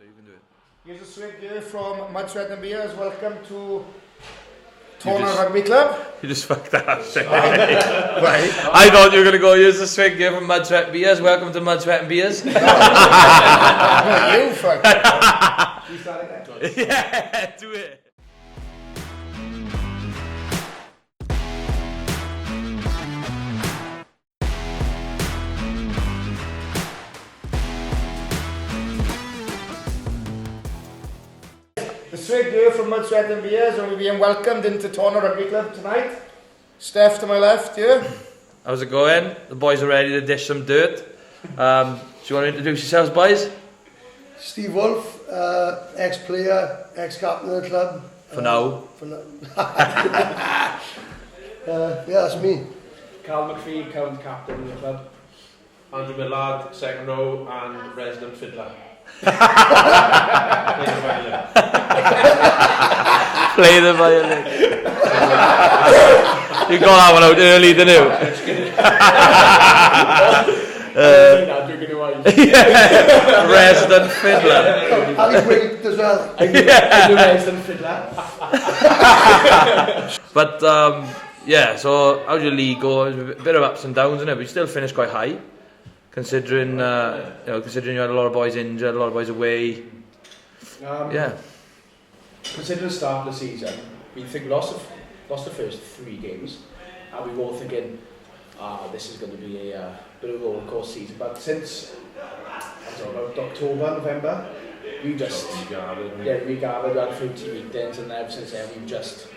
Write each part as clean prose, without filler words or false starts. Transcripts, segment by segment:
you can do it. Here's a Swig here from Mud, Sweat and Beers. Welcome to Tonna Rugby Club. You just fucked that up. Right. I thought you were going to go, here's a Swig here from Mud, Sweat and Beers. Welcome to Mud, Sweat and Beers. You fuck. You started that? Yeah, do it. The Swig here from Mud, Sweat and Beers, and we're being welcomed into Tonna Rugby Club tonight. Steph to my left here. How's it going? The boys are ready to dish some dirt. Do you want to introduce yourselves, boys? Steve Wolf, ex-player, ex-captain of the club. For now. For now. Yeah, that's me. Carl McPhee, current captain of the club. Andrew Millard, second row and resident fiddler. Play the violin. You got that one out early, didn't you? Yeah. Resident fiddler. And he's winked as well. I'm the resident fiddler. But yeah, so how'd your league go? It was a bit of ups and downs, isn't it? But you still finished quite high, considering considering you had a lot of boys injured, a lot of boys away. Yeah. Considering the start of the season, we think lost the first 3 games, and we were all thinking, this is going to be a bit of a roller coaster season. But since about October, November, we just regathered. We had a few team meetings, and ever since then we've just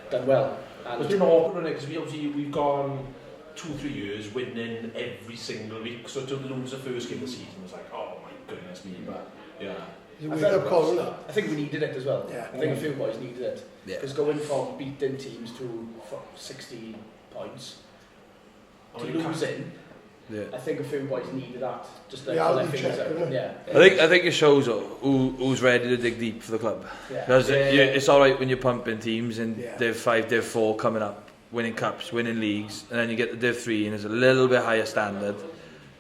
done well. And It's been awkward, isn't it? Because we've gone 2-3 years winning every single week. So to lose the first game of the season was like, oh my goodness me. But yeah. He's a wake-up call, isn't it? I think we needed it as well. Yeah. I think a few boys needed it. Yeah. Because going from beating teams to 60 points to losing, Yeah. I think a few boys needed that. Just like Yeah, pull their I'll be fingers checking, out. yeah. Yeah. I think it shows who's ready to dig deep for the club. Yeah. Because Yeah. it's all right when you're pumping teams and Yeah. Div 5, Div 4 coming up, winning cups, winning leagues, and then you get the Div 3 and it's a little bit higher standard.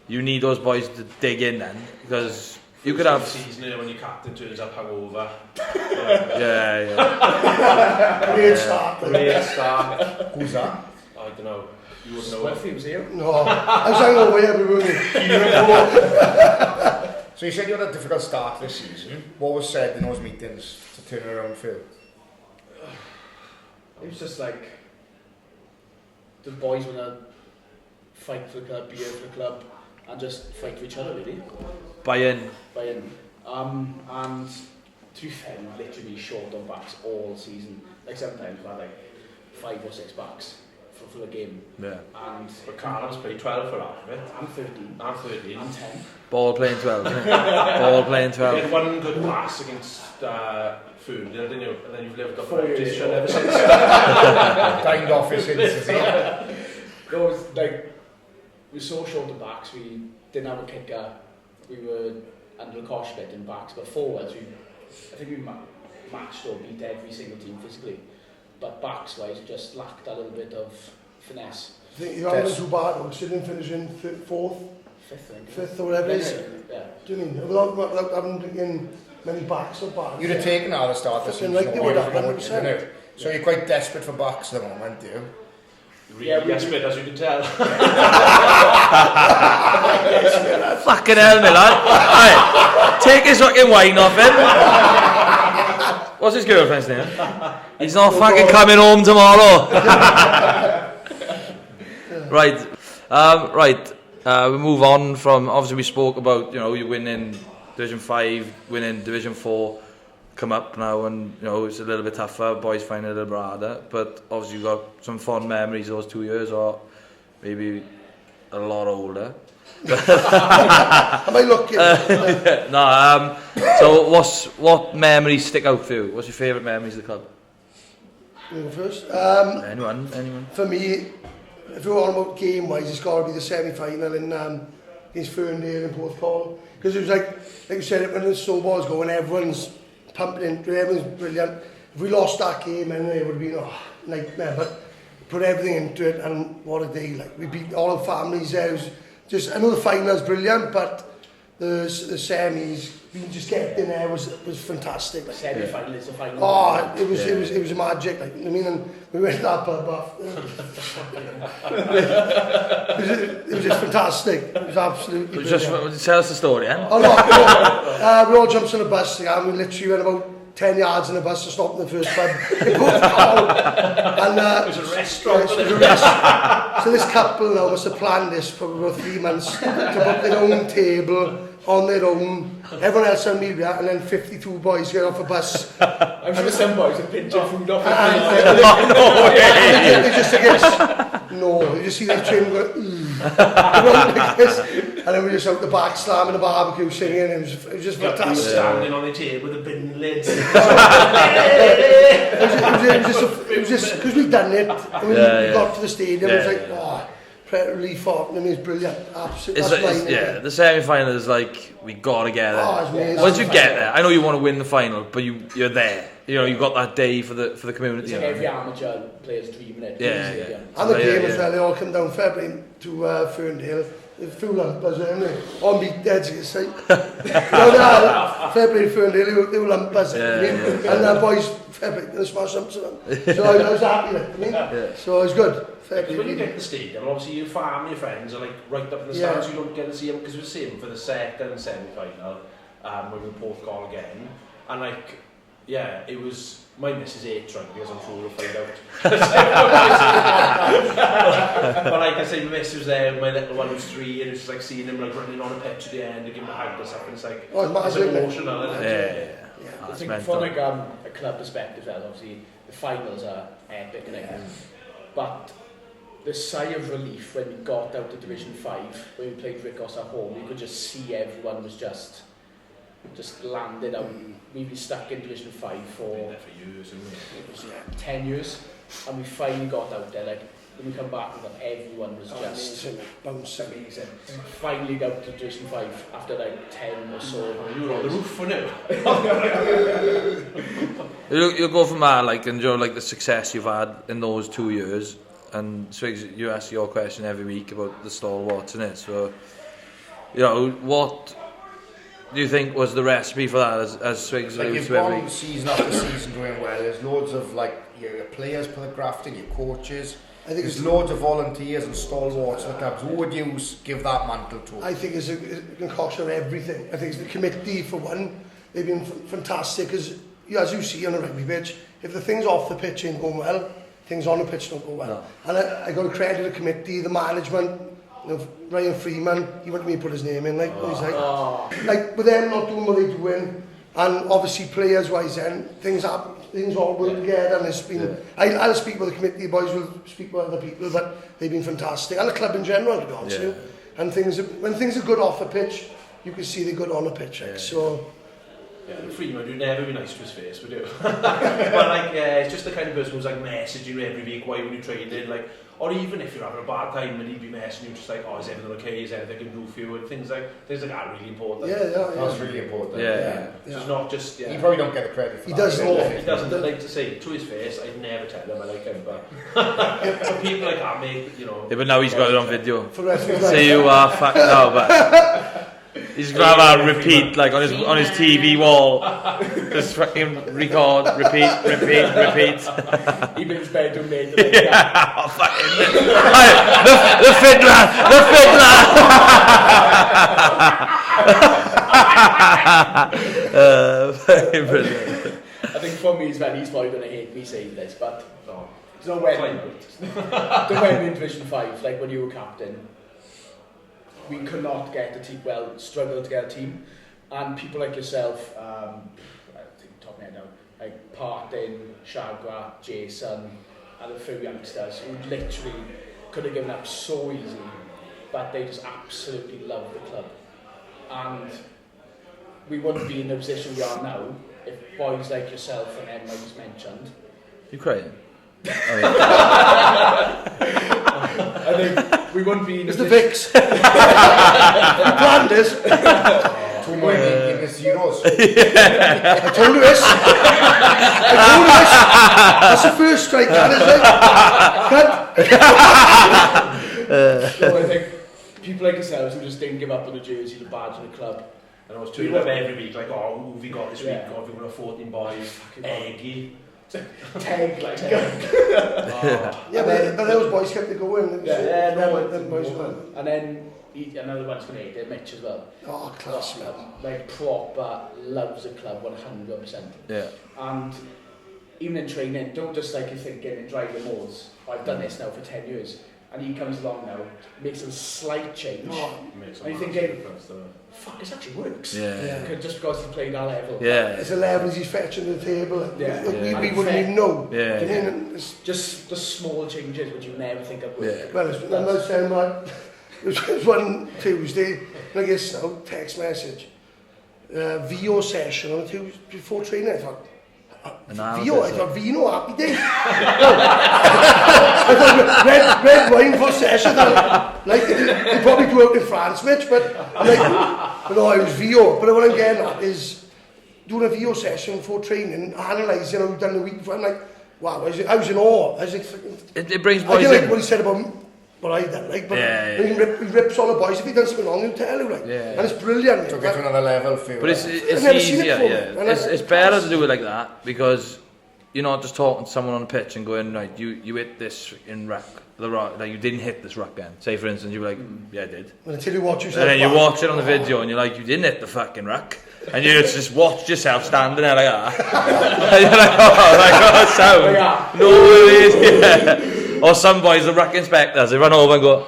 You need those boys to dig in then, because you could have season when your captain turns up hungover. yeah. Great start. Great start. Who's that? I don't know. You wouldn't know. Well, feels here. No, I was hanging away everywhere. So you said you had a difficult start this season. What was said in those meetings to turn it around for you? It was just like the boys want to fight for the club, be here for the club, and just fight for each other really. Buy in. And to be fair, we've literally short on backs all season. Like sometimes we've had like 5 or 6 backs for the game. Yeah. And But Carl's played 12 for half of it. I'm 13. I'm 13. I'm 10. Ball playing 12, isn't it? Ball playing You 12. had one good pass against Food, didn't you? And then you've lived up 4 years reputation ago. ever since. Dined off his hints, is he? It was like, we were so short of backs, we didn't have a kicker, we were under the cosh bit in backs, but forwards, I think we matched or beat every single team physically. But backs wise, it just lacked a little bit of finesse. I think you haven't been too bad. We're sitting finishing 4th, 5th, I think. 5th or whatever it is. Yeah. Do you mean? Without having taken many backs or backs. You'd have taken out the start of the Fucking season. like they would have, wouldn't you, 100%. didn't you? So you're quite desperate for backs at the moment, do you? Really desperate, as you can tell. Fucking hell, me lad. Alright, take his fucking wine off him. What's his girlfriend's name? He's not fucking coming home tomorrow. Right. We move on from, obviously we spoke about, you winning Division 5, winning Division 4, come up now, and it's a little bit tougher, boys find it a little bit harder, but obviously you've got some fond memories those 2 years, or maybe a lot older. Am I looking? No, so what memories stick out for you? What's your favourite memories of the club? You go first. Anyone? For me, if we're on about game-wise, it's got to be the semi-final against Ferndale in Porthcawl. Because it was like you said, when the snowball's going, everyone's pumping into it, everyone's brilliant. If we lost that game, anyway, it would have been a nightmare. But put everything into it, and what a day! Like we beat all the families there. It was just, I know the final's brilliant, but the semis being just getting there was fantastic. Like, semi-final is a final. Oh, it was magic. Like, I mean, and we went to that pub after. it was just fantastic. It was absolutely. Just tell us the story, eh? Oh no, we all jumped on a bus and we literally went about 10 yards in a bus to stop in the first pub in Portugal. And it was a restaurant. Yes, it was a restaurant. So this couple now must have planned this for about 3 months to book their own table on their own. Everyone else on media, and then 52 boys get off a bus. I'm sure some boys are pinching food off. They just guess, no, you just see them train go, like this, and then we just out the back slamming the barbecue singing. It was just fantastic. Standing on the table with the bin lids. It was just because we'd done it, and when we got to the stadium, it was like, oh, relief off. I mean, it's brilliant. Absolutely. The semi-final is like, we gotta get there. Oh, it's amazing. Once you get there, I know you want to win the final, but you're there. You know, you've got that day for the community. It's like every amateur player's dream, isn't it? Yeah. And the game as well, they all come down February to Ferndale. Full lumpers, aren't they? On beat dead, you say. February Ferndale, they were lumpers. And the boys, February, they smash them to them. So I was happy with it, So it was good. Because when you get to the stadium, obviously your family, your friends are like right up in the stands, you don't get to see them, because we're seeing for the second semi-final, when we both got again, and like, it was, my missus hates rugby, as I'm sure we'll find out. But like I say, my missus was there, my little one was 3, and it's just like seeing him like running on a pitch at the end and giving a hug or something, it's like, it's emotional, isn't it? I think from like a club perspective, obviously the finals are epic and everything, but the sigh of relief when we got out of Division 5, when we played Ricos at home, you could just see everyone was just landed out. We've been stuck in Division 5 for years, isn't it was 10 years, and we finally got out there. Like when we come back, everyone was just bouncing. Finally got to Division 5 after like 10 or so. You were on the roof for now. You'll go from that, like, enjoy like the success you've had in those 2 years. And Swig, you ask your question every week about the stalwarts, innit? So, you know, what do you think was the recipe for that? As Swig's like you've gone season after season doing well. There's loads of like your players put the graft in, your coaches. I think there's loads of volunteers and stalwarts in the clubs. Who would you give that mantle to? I think it's a concoction of everything. I think it's the committee for one. They've been fantastic because, as you see on a rugby pitch, if the things off the pitch ain't going well, things on the pitch don't go well. No. And I got to credit the committee, the management, you know, Ryan Freeman, he wanted me to put his name in, like, like with them not doing what they're doing, and obviously players-wise then, things happen, things all work together, and it's been, I'll speak with the committee, the boys will speak with other people, but they've been fantastic, and the club in general, to be honest with you. And when things are good off the pitch, you can see they're good on the pitch, so... Yeah, Freeman would never be nice to his face, would you? But like, it's just the kind of person who's like messaging you every week while you're training, like, or even if you're having a bad time and he'd be messaging you just like, oh, is everything okay? Is anything I can do for you? And things like that are really important. That's really important. It's not just. You probably don't get the credit for he that. He doesn't. Like to say to his face, I'd never tell him I like him, but people like that make, you know. Yeah, but now he's got it on video. So you are no, but. He's gonna have a repeat like on his TV wall. Just fucking record, repeat. He brings bedroom made. The fiddler. I think for me, he's probably gonna hate me saying this, but the when in Division 5, like when you were captain. We could not get the team, struggled to get a team, and people like yourself, I think top of my head now, like Partin, Shagrat, Jason, and a few youngsters who literally could have given up so easy, but they just absolutely love the club. And we wouldn't be in the position we are now if boys like yourself and Emma was mentioned. You crying? I think we wouldn't be in Mr. Vicks. You planned this. 2 more in the zeros. I told you this. That's the first strike, that is it? So I think people like yourselves who just didn't give up on the jersey, the badge, and the club, And I was turning up every week, like, oh, who have we got this week? Oh, have we got a 14 boys? Eggy. Tag, like. But those boys kept it going. Yeah, no, boys won. And then another one's going to hate it, Mitch as well. Oh, class, man. Like, proper loves the club 100%. Yeah. And even in training, don't just like you're thinking and drive the modes. I've done this now for 10 years. And he comes along now, makes a slight change. And you're thinking, fuck, this actually works. Yeah. Just because he's played that level. Yeah. It's the levels he's fetching to the table. Yeah. We wouldn't even know. Yeah. It's just the small changes which you never think of working. Yeah. Well, I'm not saying that. It was one Tuesday, and I guess now, text message. VO session on a Tuesday before training. I thought, VO, I thought, Vino, happy day. I thought, red wine for session. Like, they probably do out in France, Mitch, but no, it was VO. But what I'm getting at is doing a VO session before training, analysing how we've done the week before. I'm like, wow, I was in awe. I was like, it brings boys I in. like what he said about what I done, like, but he rips all the boys. If he done something wrong, he'll tell you, like, and it's brilliant. Took it to another level for you. But it's easier, It's better to do it like that because you're not just talking to someone on the pitch and going, right, you hit this in ruck, like you didn't hit this ruck end. Say for instance, you were like, yeah, I did. And until you watch yourself, and then you watch it on the video and you're like, you didn't hit the fucking ruck. And you just watch yourself standing there like that. And you're like, oh, sound. No, it is. Or some boys, the ruck inspectors, they run over and go,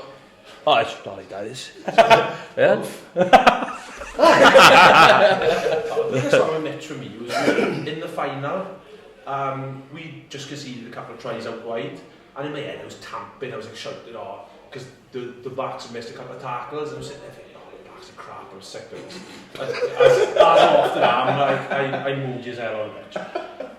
oh, I should like that is. Yeah. The biggest one with Mitch for me was in the final, we just conceded a couple of tries out wide, and in my head I was tamping, I was like shouting, because the backs had missed a couple of tackles, and I was sitting there thinking, the backs are crap, I'm sick of this. As often I moved his head on the pitch.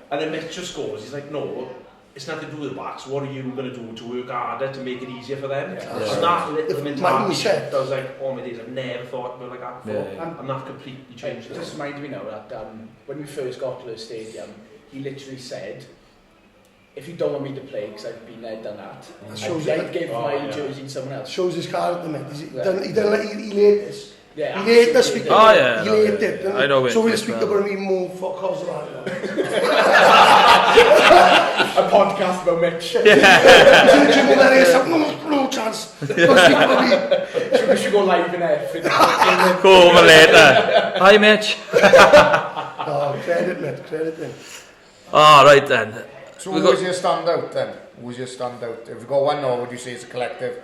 And then Mitch just scores, he's like, no, it's nothing to do with the backs. What are you going to do to work harder to make it easier for them? And that little mentality shift, I was like, oh my days, I've never thought about it like that before. And that completely changed it. It just reminds me now that when we first got to the stadium, he literally said, if you don't want me to play, because I've been there, done that, I gave my jersey to someone else. Shows his card at the minute. He laid this. Yeah, he laid this week. He laid it. I know it. So we'll speak about him more for cause of that. A podcast about Mitch. No chance. We should go live in F. Go over later. Hi, Mitch. Credit, Mitch. Credit him. All right then. So who was your standout then? Who was your standout? If we got one, or would you say it's a collective?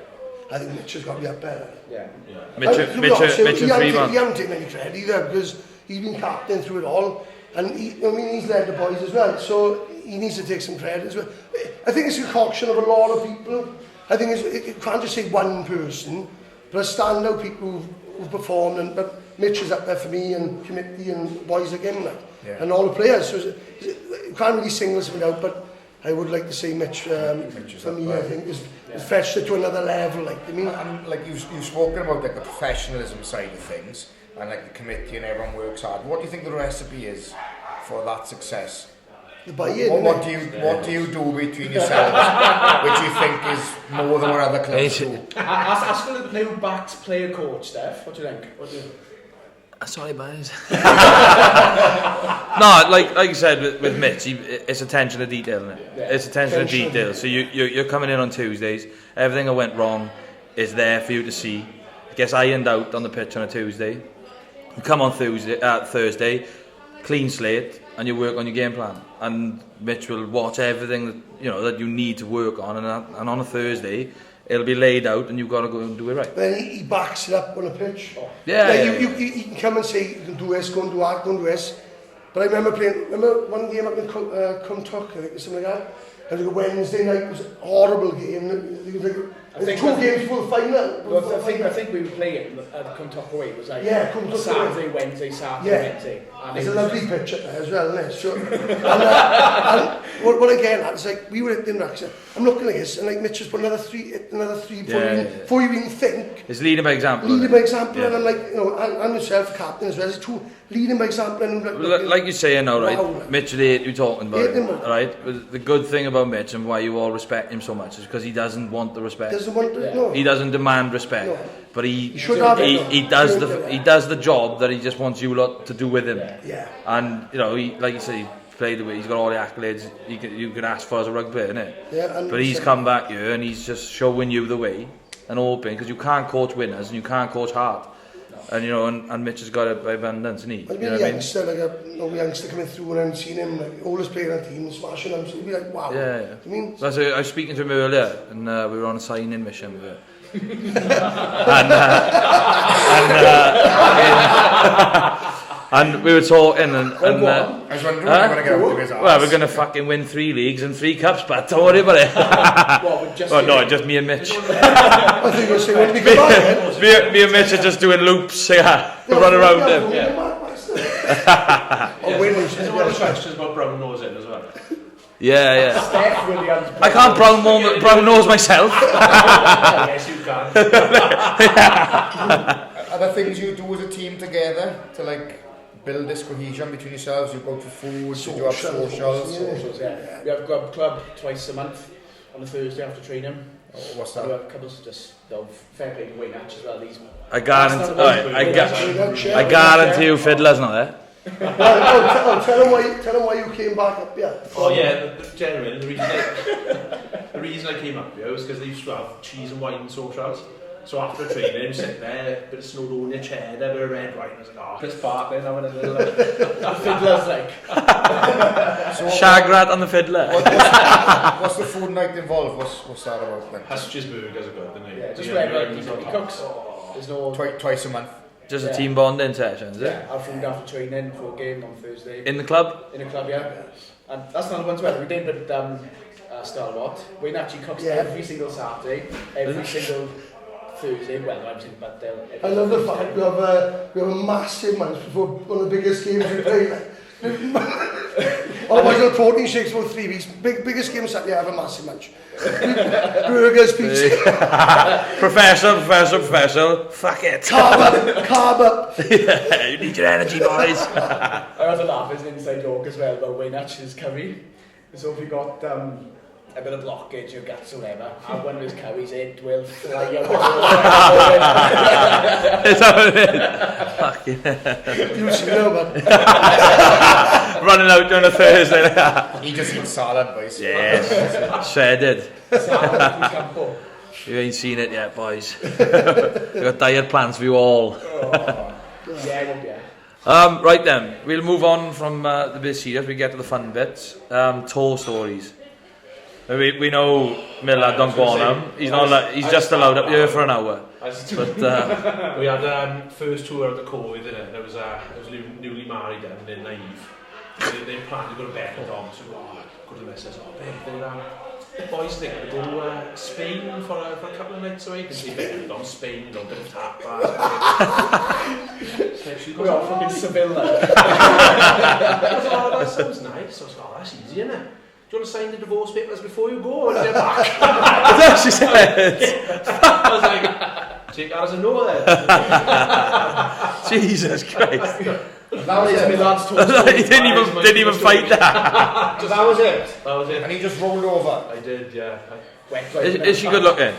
I think Mitch has got to be up better. Yeah. Mitch and 3 months. He hasn't taken any credit either because he's been captain through it all, and he's led the boys as well. So he needs to take some credit as well. I think it's a concoction of a lot of people. I think you can't just say one person, but a standout people who've performed. But Mitch is up there for me, and committee and boys like him, and all the players. So you can't really single someone out, but I would like to say Mitch, for me, I think, is fetched it to another level. And like you've spoken about like the professionalism side of things, and like the committee and everyone works hard. What do you think the recipe is for that success? The buy-in. What do you do between yourselves, which you think is more than what other clubs do? Ask the new backs player coach, Steph. What do you think? Sorry, boys. No, like you said with Mitch, it's attention to detail, isn't it? It's attention to detail. So you're coming in on Tuesdays. Everything that went wrong is there for you to see. I guess I end out on the pitch on a Tuesday. You come on Thursday, clean slate, and you work on your game plan. And Mitch will watch everything that you need to work on, and on a Thursday, it'll be laid out, and you've got to go and do it right. Then he backs it up on a pitch. You can come and say, you can do this, go and do that, go and do this. But I remember one game up in Cumtock, I think, or something like that. And the Wednesday night was a horrible game. I think 2 games before the final. I think we were playing at Cumtock away. It was like Saturday, Wednesday. And there's a lovely pitch up there as well, isn't it? So, and what again, it's like we were at the Racks. I'm looking at this, and like Mitch has put another three before you even think. It's leading by example. And I'm like, I'm myself a captain as well. It's two leading by example. And like you're saying now, right? Wow. Mitch, you're talking about it, right? But the good thing about about Mitch and why you all respect him so much is because he doesn't want the respect. Doesn't want to, no. He doesn't demand respect, No. but he does the job that he just wants you lot to do with him. Yeah. And you know, like you said, he played the way. He's got all the accolades you can ask for as a rugby, innit? Yeah. But he's come back here and he's just showing you the way and hoping, because you can't coach winners and you can't coach hard. And you know, and Mitch has got it by abundance, isn't he? I'd be a youngster, like a youngster coming through and I've seen him, like, oldest player on the team, smashing them, so you'd be like, wow. Yeah. I mean, I was speaking to him earlier, and we were on a signing mission with it. And we were talking, and I was wondering when you're going to get up to his ass. well, we're going to fucking win 3 leagues and 3 cups, but don't worry about it. Just me and Mitch. I think you'll say, when we come back, me and Mitch are just doing loops, run around him. There's a lot of questions about brown nose in as well. Yeah. Steph Williams. I can't brown nose myself. Yes, you can. Are there things you do as a team together to like build this cohesion between yourselves? You go to food, you have socials. Yeah. We have club twice a month on a Thursday after training. What's We that? have couples just fair play to Wayne Hatch as well. These I guarantee you Fiddler's not there. tell him why you came back up, yeah. Oh yeah, genuinely, the reason I came up here was because they used to have cheese and wine socials. So after training, I'm sitting there, a bit of snowed in your chair, there, a bit of red wine. I was like, oh, Chris Park then having a little Fiddler's like. Shagrat on the fiddler. What's the food night involved? What's that about then? Husches burgers are good, isn't it? Yeah, just regular he cooks. There's no Twice a month. Just a team bonding session, is it? Yeah, our food after training for a game on Thursday. In the club? In a club, yeah. And that's another one as well. We did with Starwatt. Wayne actually cooks every single Saturday, every single Thursday. Well, I'm saying, but I love the fact we have a massive match before one of the biggest games we play. Otherwise, you'll protein shakes for 3 weeks. Biggest game Saturday, I have a massive lunch. Burgers, pizza. Professional. Fuck it. Carb up. Yeah, you need your energy, boys. I have a laugh as an inside joke as well about Wayne Hatch's curry. So if you got a bit of blockage or guts or whatever, and one of his curries, it will fly out. Is that what it is? Fucking You should know, man. running out on a Thursday. He just eats salad, boys. Yes, shredded. Campo. You ain't seen it yet, boys. We've got diet plans for you all. Yeah. Right then, we'll move on from the bit serious. We get to the fun bits. Tour stories. We know Miller don't go on him. He's just allowed up here for an hour. But we had first tour of the COVID, innit? I was newly married and they're naive. They planned to go to Benidorm, so go to the missus. The boys think they go to Spain for a couple of nights away. Because they Benidorm, Spain, a bit of tapas. We're all fucking Seville. That sounds nice. I was like, that's easy, innit? Do you want to sign the divorce papers before you go and get back? that's what she said. I was like, take that as a no then. Jesus Christ. That was it. He didn't even fight that. That was it. That was it. And he just rolled over. I did, yeah. Is she good looking?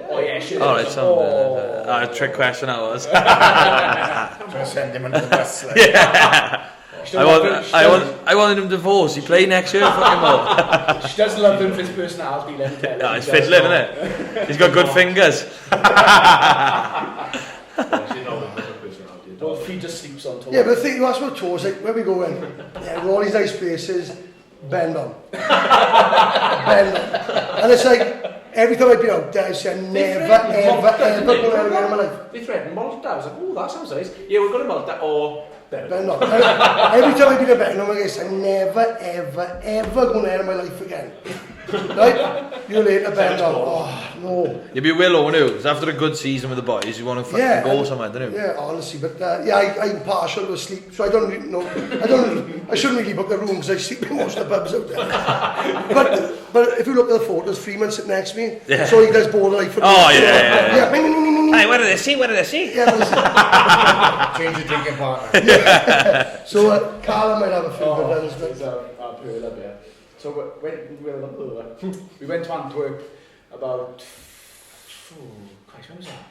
Oh yeah, she is. Alright, trick question that was. I'm going to send him under the bus. Like. Yeah. I wanted him divorced. He play next year. Fucking well. She does love him for his personality. Let me tell you. He's fiddling, isn't it? He's got good fingers. Well, he just sleeps on tour. Yeah, but the thing you ask about tours, like where we go in, we're all these nice places, bend on. And it's like, every time I've been out there, I say, never go there again in my life. They threatened Malta. I was like, oh, that sounds nice. Yeah, we're going to Malta or Bend on. Every time I've been to Benidorm, I say, never, ever go there in my life again. Right? You're later, Benidorm. Oh, no. You'd be willow, wouldn't you? Because after a good season with the boys, you want to fucking go somewhere, don't you? Yeah, honestly, but I'm partial to sleep, so I don't really know. I shouldn't really book a room because I sleep in most of the pubs out there. But if you look at the photos, Freeman sitting next to me, so he does border like for me. Oh, yeah. Hey, what do they see? Yeah, change your drinking partner. So Carla might have a few good ones, but our Pearl up here. So we went to Antwerp about, Christ, when was that?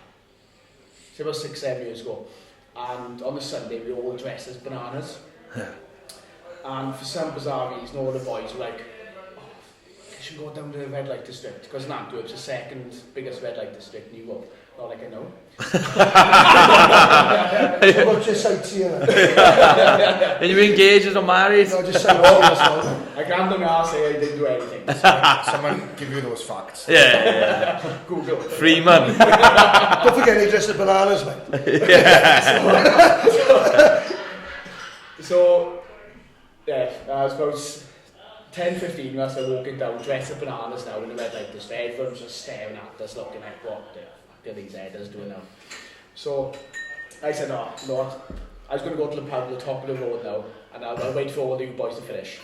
So about 6-7 years ago. And on the Sunday we were all dressed as bananas. And for some bizarre reason, all the boys were like, you should go down to the red light district, because in Antwerp's the second biggest red light district in Europe. Not like I know. About just sightseeing. And you engaged or married? No, just sightseeing. I can't do now say I didn't do anything. Someone give you those facts. Yeah. Google. Freeman. Don't forget they dress as bananas, mate. So I was about 10-15 as I was walking down, dressed as bananas now in the red light district. Everyone was just staring at us, looking like, what the fuck are these headers doing now? So I said, oh, Lord, I was going to go to the pub at the top of the road now, and I'll wait for all you boys to finish.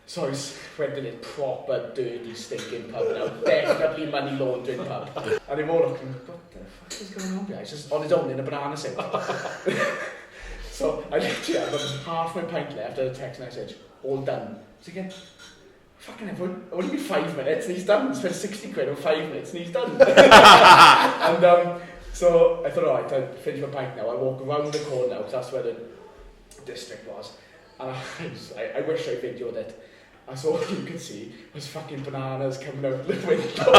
So I went to this proper, dirty, stinking pub now, definitely money laundering pub. And they were all looking, what the fuck is going on here? He's just on his own in a banana suit. So I literally had about half my pint left at a text message, all done. So again, fucking everyone, only been 5 minutes and he's done. Spent 60 quid on 5 minutes and he's done. And so I thought, alright, I'll finish my pint now. I'll walk around the corner now, because that's where the district was. And I wish I videoed it. And so all you could see was fucking bananas coming out the window.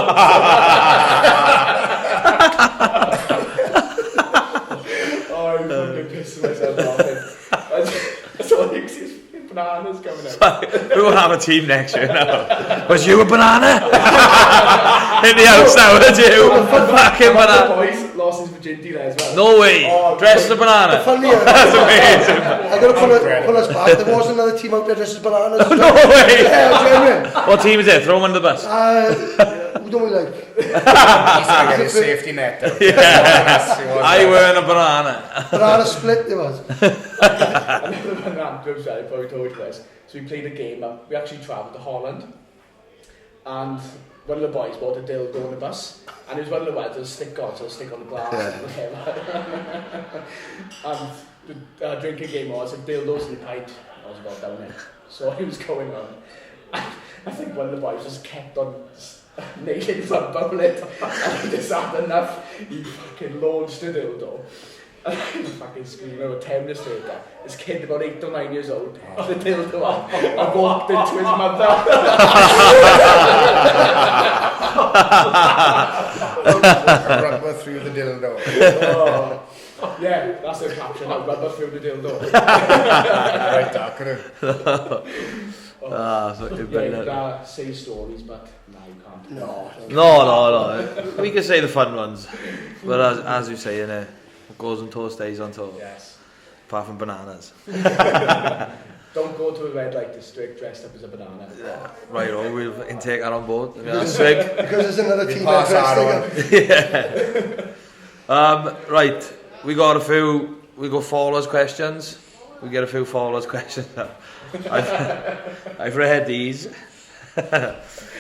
Oh, I'm fucking pissing myself laughing. That's all you could see is bananas coming out. We won't have a team next year now. Was you a banana? In the house now, was you? Fucking banana. Boys lost his virginity there as well. No way. Dressed as a banana. Funny, That's amazing. I'm going to pull us back. There was another team out there dressed as bananas. No way. Yeah, genuine. What team is it? Throw them under the bus. Who don't we like? He's not getting a safety net though. Yeah. I wear a banana. Banana split there was. Another banana, I probably told you guys. So we played a game up. We actually travelled to Holland. And one of the boys bought a dildo on the bus. And it was one of the ones that was stick on, so stick on the glass and whatever. And the drinking game was, if dildos in the pint, I was about down there. So he was going on. I think one of the boys just kept on nailing his bullet. And he just had enough. He fucking launched a dildo. And I was fucking screaming about 10 minutes later. This kid, about 8 or 9 years old, with a dildo on, and walked into his mother. Rubber through the dildo. Oh, yeah, that's the caption. I'll rubber through the dildo. Right, dark, isn't it? So You say stories, but no, you can't. No. We can say the fun ones. But as you say, what goes on tour stays on tour. Yes. Apart from bananas. Don't go to a red light district dressed up as a banana. Yeah. Right, we'll take that on board. Swig. Because there's another team that dressed right, we got followers questions. We get a few followers questions now. I've read these.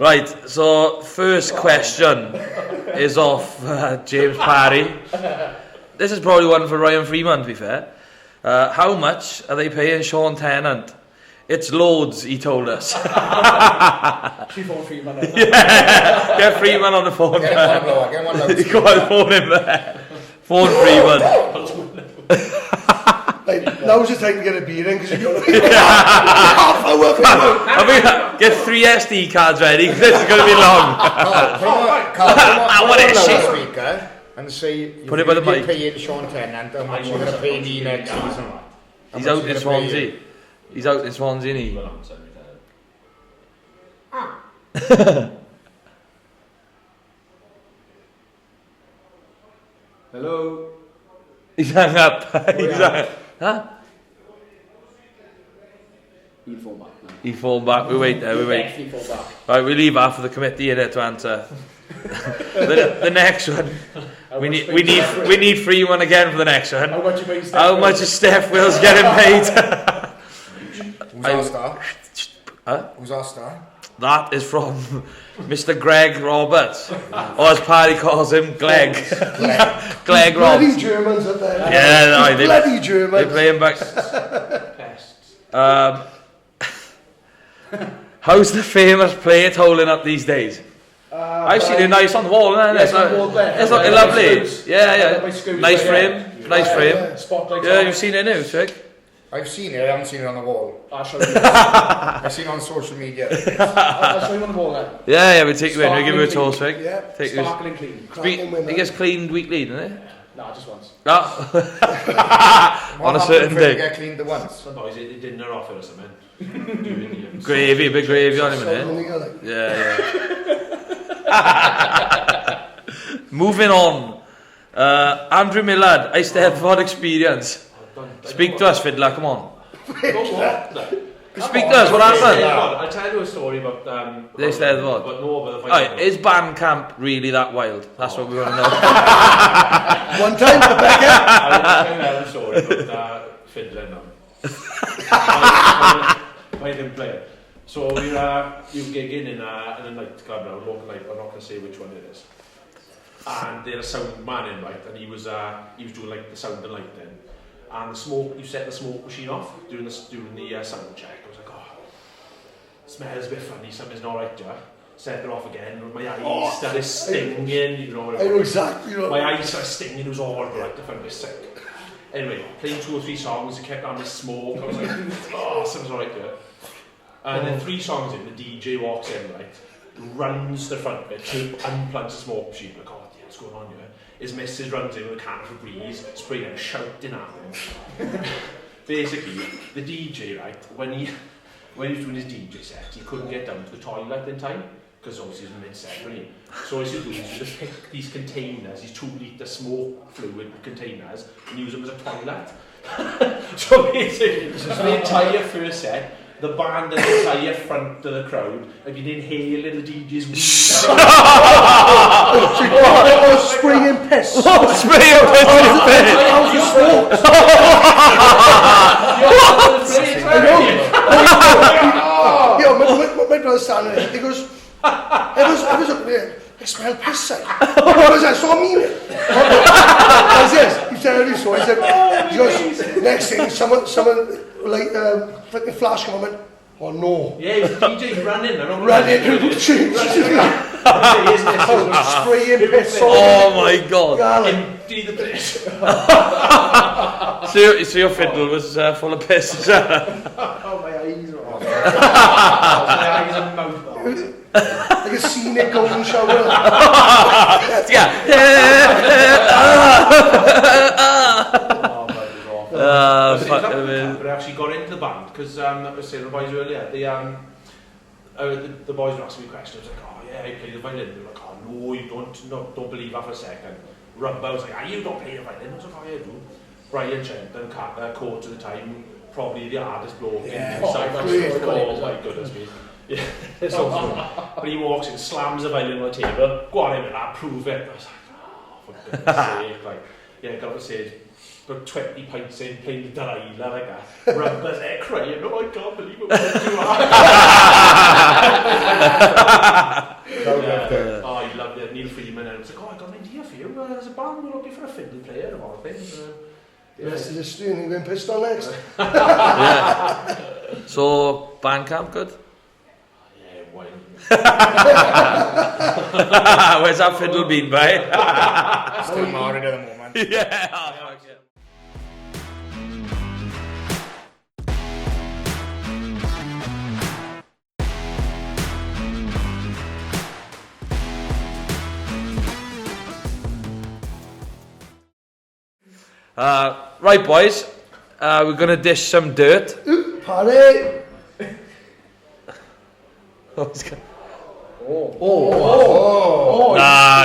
Right, so first question is off James Parry. This is probably one for Ryan Freeman, to be fair. How much are they paying Sean Tennant? It's loads, he told us. She phoned Freeman. Yeah, get Freeman on the phone. Get one low. Go on, phone him there. Phone Freeman. Now's the time to get a beer in, because you've got half hour. I mean, get 3 SD cards ready, because this is going to be long. Carl, what is shit? Speaker and say Put it by the mic. Paying Sean Tennant how much you're going to pay me next season. He's out in Swansea. He's out in Swansea, isn't he? Hello. He's hung up. Huh? He'll phone back now. He phoned back. We wait there. We wait. Definitely phone back. Right, we leave after the committee in it to answer. the next one. We need free one again for the next one. How much is Steph Wills getting paid? Who's our star? Huh? Who's our star? That is from Mr. Greg Roberts, or as Paddy calls him, Gleg. Gleg Bloody Roberts. Germans up there. Yeah, no, bloody Germans. They play him back. How's the famous plate holding up these days? I've seen it nice on the wall, isn't it? Yeah, it's on the wall there. It's looking lovely. Yeah. My screws Nice right frame. Nice frame. Spotlights Yeah, on. you've seen it now, Swig? I've seen it, I haven't seen it on the wall. I'll show you. I've seen it on social media. I'll show you on the wall then. Yeah, we'll take you in. We'll give you a Sparkling tour, Swig. Yeah. Take you. Sparkling clean. It gets cleaned weekly, doesn't it? No, just once. Oh. What On a happened certain for it to day. get cleaned the once? Some boys ate the dinner off it or something. Gravy, big gravy on him, So, innit? Yeah. Moving on. Andrew Millard, Eisteddfod experience. Speak to us, Fiddler, come on. Speak to us, what happened? I'll tell you a story about The Eisteddfod. But no, about the Alright, is band camp really that wild? That's what we want to know. One time, Rebecca. I'll tell you a story about Fiddler now. My him player. So we were gigging in a nightclub now, local night. I'm not going to say which one it is. And they had a sound man in, right, and he was doing like the sound and light then. And the smoke, you set the smoke machine off during the sound check. I was like, oh, smells a bit funny, something's not right, yeah. Set it off again, and my eyes started stinging, you know. I know exactly what. My eyes started stinging, it was horrible, like, I found it sick. Anyway, playing 2 or 3 songs, it kept on this smoke, I was like, oh, something's not right, yeah. And then 3 songs in, the DJ walks in, right, runs the front bit to unplug the smoke machine, like, oh, yeah, what's going on here? His missus runs in with a can of Febreze, spraying and shouting at him. Basically, the DJ, right, when he was doing his DJ set, he couldn't get down to the toilet in time, because obviously he was mid-set, wasn't he? So what he's doing is just pick these containers, these 2-litre smoke fluid containers, and use them as a toilet. So basically, the entire first set, the band and the entire front of the crowd have been inhaling the DJ's weed. Spraying piss. Spraying piss in his bed. My brother standing there, he goes, I was up there, I smell piss, like. I saw me. I said, he said, I saw, he said, he goes, next thing, someone, like, flicking flash come on, went, oh no. Yeah, he was the DJ, he ran in, spraying piss. Oh my god. empty the place. So your fiddle was full of piss. Oh, my eyes are off. My eyes are mouth off. Like a scenic golden shower. Yeah. But I actually got into the band because I was saying to the boys earlier, the boys were asking me questions. I was like, oh yeah, I play the violin. They were like, oh no, you don't believe that for a second. Rugby, I was like, you don't play the violin. I was like, oh yeah, I do. Brian Chenton, coach at the time, probably the hardest bloke in the side. Oh my goodness me. Yeah, it's so funny. But he walks in, slams the violin on the table, go on in and I'll prove it. I was like, oh, for goodness sake. Like, yeah, got to say, got 20 pints in, playing the Delilah like that. Rugby's there crying, no, I can't believe it. Oh, he loved it. Neil Freeman, and I was like, oh, I got an idea for you. There's a band, we're looking for a fiddle player of all things. The rest of the student going pissed on next. Yeah. So, band camp good? Yeah, why not? Where's that fiddle been, by? Still married at the moment. Yeah. Oh, fuck yeah. Right, boys, we're going to dish some dirt. Party! Nah,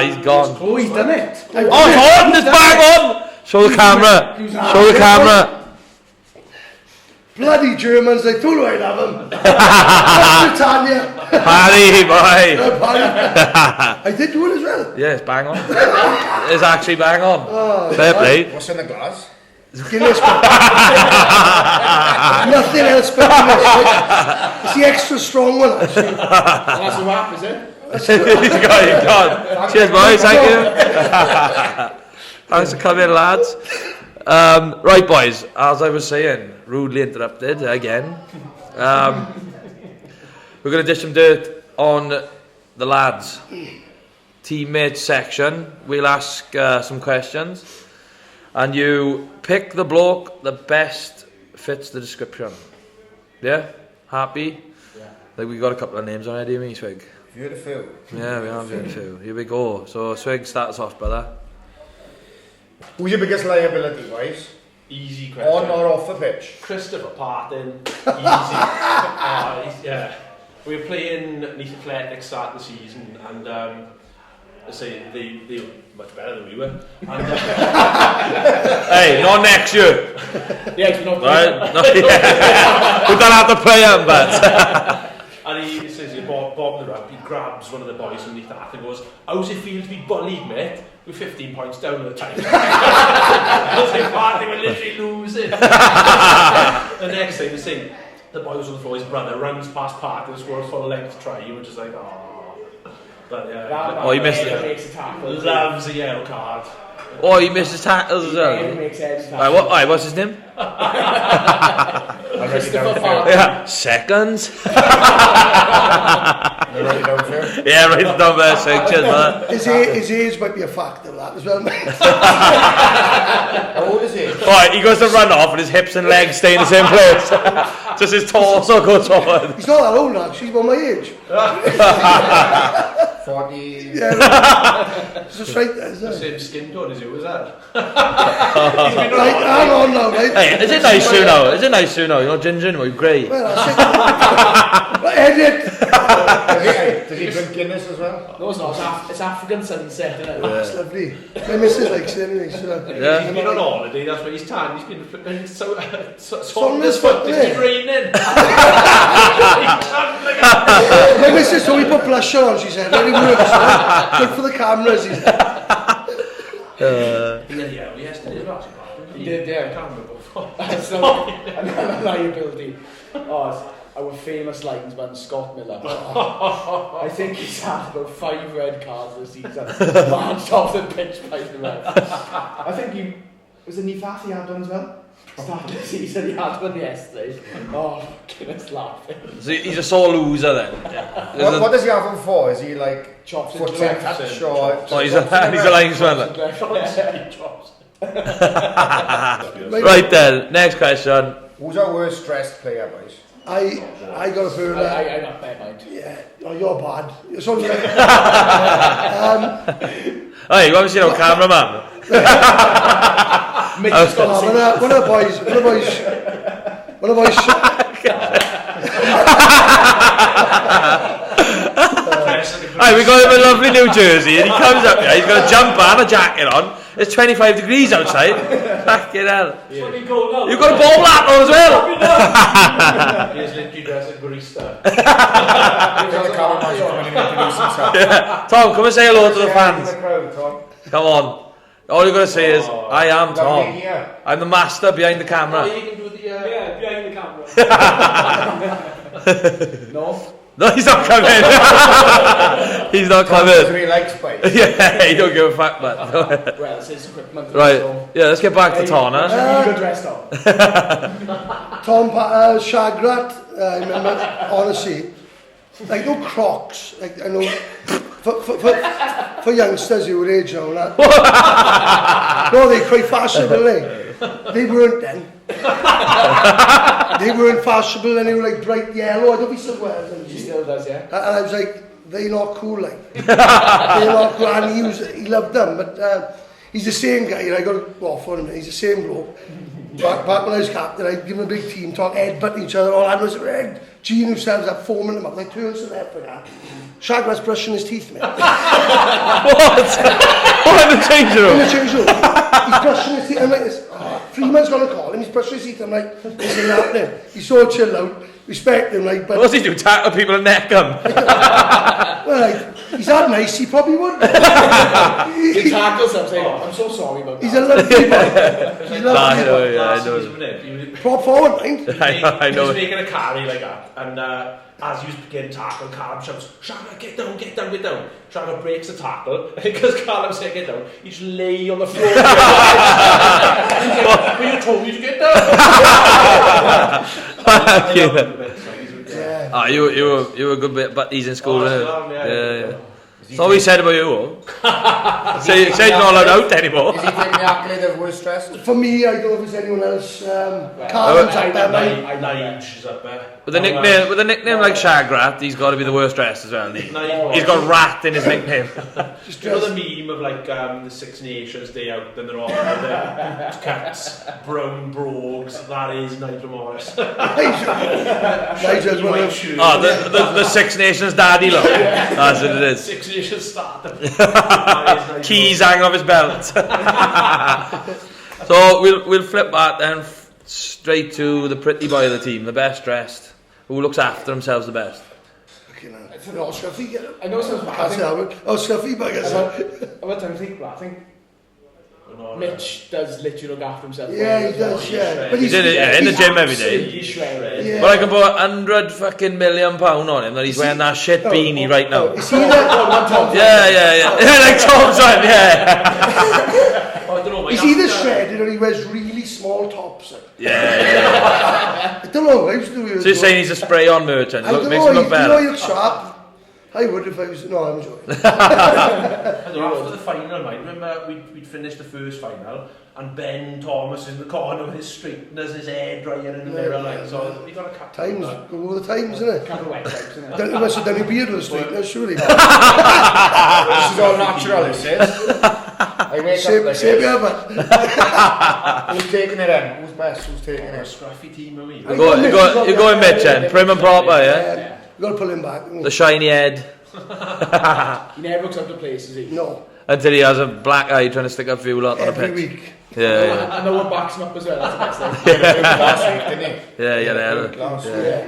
he's gone. Oh, he's done it. Oh, it's on! It's bang on! Show the camera. Show the camera. Bloody Germans, they thought I'd have them. Britannia. Paddy, boy. I did do it as well. Yeah, it's bang on. It's actually bang on. Fair play. What's in the glass? Guinness. Nothing else but Guinness. It's the extra strong one, actually. That's a wrap, is it? He's gone. Cheers, boys. Thank you. Thanks for coming, lads. Right, boys. As I was saying, rudely interrupted again. we're going to dish some dirt on the lads. Teammates section. We'll ask some questions. And you pick the bloke that best fits the description. Yeah? Happy? Yeah. Like we got a couple of names already, haven't we, Swig? Beautiful. Yeah, we have beautiful. Here we go. So Swig, start us off, brother. Who's your biggest liability, boys? Easy question. On or off the pitch? Christopher Parton. Easy. Yeah. We were playing Neath Athletics start of the season, and I say they were much better than we were. And, Hey, not next year. Yeah, not Right? No, yeah. We don't have to play him, but. and he says, bobbing the rug, he grabs one of the boys underneath that and goes, how's it feel to be bullied, mate? We're 15 points down at the time. I was like, "Part, they were literally losing." The next thing, the boy was on the floor, his brother runs past Park and scores full length try. You were just like, oh. But yeah, Oh, you missed it. Makes a tackle. Loves a yellow card. Oh, he missed his tackles as well. It makes sense. Right, what's his name? Christopher Parton. Yeah, seconds. Write it down here. Yeah, right down there, Swig. Cheers, brother. His age might be a factor of that as well, mate. How old is he? Right, he goes to run off and his hips and legs stay in the same place. Just his torso goes forward. He's not that old now, she's about my age. 40. Yeah, it's just right there, isn't The it? same skin tone as you, was that? Right, hang on now, mate. Hey, is it nice to know? Is it nice to know? You're not ginger anymore, you're grey. Well, that's it. But edit. Does he drink Guinness as well? No, it's not. It's African sunset, isn't it? That's lovely. My missus likes it anyway, so. Yeah. He's been on holiday, that's why he's tan. He's been flipping so on this foot, it's yeah. been raining. My missus told me put blusher on, she said. Very works, right? Good for the cameras, he said. He had yellow yesterday as well. He did, yeah. I can't remember before. That's another liability. Oh, it's our famous linesman, Scott Miller. I think he's had about 5 red cards this season. Marched off the pitch by the ref. I think he was in Nifat he had one as well. Start the season, he had one yesterday. Oh, goodness, laughing. So he's a sore loser then. What does he have him for? Is he like Chops foot into check left. touch or? Oh, he's a linesman. Right then, next question. Who's our worst dressed player, boys? I got a feeling that. I got bad mind. Yeah, oh, you're bad. It's only like, Hey, you haven't seen our cameraman? Mitch's got the same. one of the boys. Hey, we got him a lovely New Jersey, and he comes up here. He's got a jumper and a jacket on. It's 25 degrees outside. Fucking hell! You've got a ball hat on as well. He is literally dressed like barista. Yeah. Tom, come and say hello to the fans. Tom. Come on. All you're going to say is, I am Tom. Here. I'm the master behind the camera. You can do the behind the camera. No. No, he's not coming. He's not Tom coming. really likes spice. Yeah, he don't give a fuck, man. Well, it's his equipment. Right. So. Yeah, let's get back to Tonna. You got dressed up. Tom Shagrat, I remember, honestly, like no Crocs, like I know, for youngsters your age now, that. No, they're quite fashionable, they weren't then. They weren't fashionable and they were like bright yellow. I don't know if he still wears them. He still does, yeah. And I was like, they're not cool, like. They're not cool, and he loved them, but he's the same guy, and I got to off on him, he's the same bloke. Back when I was captain, I'd give him a big team talk, headbutting each other, all I was red. Gene himself was foaming them up, like turns to the left for that. Shagrat's brushing his teeth, mate. What? What in the change room? In the change room. He's brushing his teeth. I'm like this. Freeman's going to call him. He's brushing his teeth. I'm like, this ain't happening. He's so chill out. Respect him, like, but... What's he do? Tackle people and neck them? Well, like, he's that nice, he probably would. He tackles him saying, I'm so sorry about that. He's a lovely boy. He's a lovely boy. Yeah, I know. Prop forward, mind. I know. He was making a carry like that, and as he was beginning to tackle, Callum shouts, Shagrat, get down. Shagrat breaks the tackle, because Callum said get down, he just lay on the floor. He's like, well, you told me to get down. Yeah, Yeah. You were a good bit buddies in school, Oh, weren't you? yeah. That's all we said about you. Say you're not allowed out anymore. Is he taking the accolade of worst dressed? For me, I don't know if there's anyone else. Carl's up there, mate. Nige is up there. With a nickname like Shagrat, he's got to be the worst dressed as well. He's got rat in his nickname. You know the meme of like the Six Nations Day out, then they're all the cats, brown brogues. That is Nigel Morris. Nigel's one of them. Oh, the Six Nations daddy look. That's what it is. Six Nations starter. Keys hanging off his belt. So we'll flip that then straight to the pretty boy of the team, the best dressed, who looks after themselves the best. I know Scuffy. I know some. Scuffy, but I guess. What time think? I think Mitch does literally look after himself. Yeah, he does. Yeah, but He's in the gym every day. He's shredded. Yeah. But I can put £100 million on him that he's wearing that shit beanie right now. Is he the? Yeah. Like Tom's one, yeah. I don't know. Is he the shredded or he wears really small tops? Yeah. I don't know. I used to do. So you're saying he's a spray-on merchant? I don't Makes know. him look better. He looks sharp. I would if I was. No, I'm joking. I don't know, after the final, mate, remember we'd finished the first final and Ben Thomas in the corner with his straighteners, his hair dryer in the mirror, like, so we got a couple Times, go over the times, isn't it? Couple of wet times, isn't it? Don't you must have done your beard with a straightener, surely. This is all natural, this is. I wake up like Save this. me up. Who's taking it in? Who's best? Who's taking A it? scruffy team, are we? You're going Mitch then, prim and proper, yeah? You've got to pull him back. The shiny head. He never looks up to places, he? No. Until he has a black eye trying to stick up for you lot on the Every pitch. week. Yeah. And no one backs him up as well, that's the best thing. Last week, didn't he? Yeah.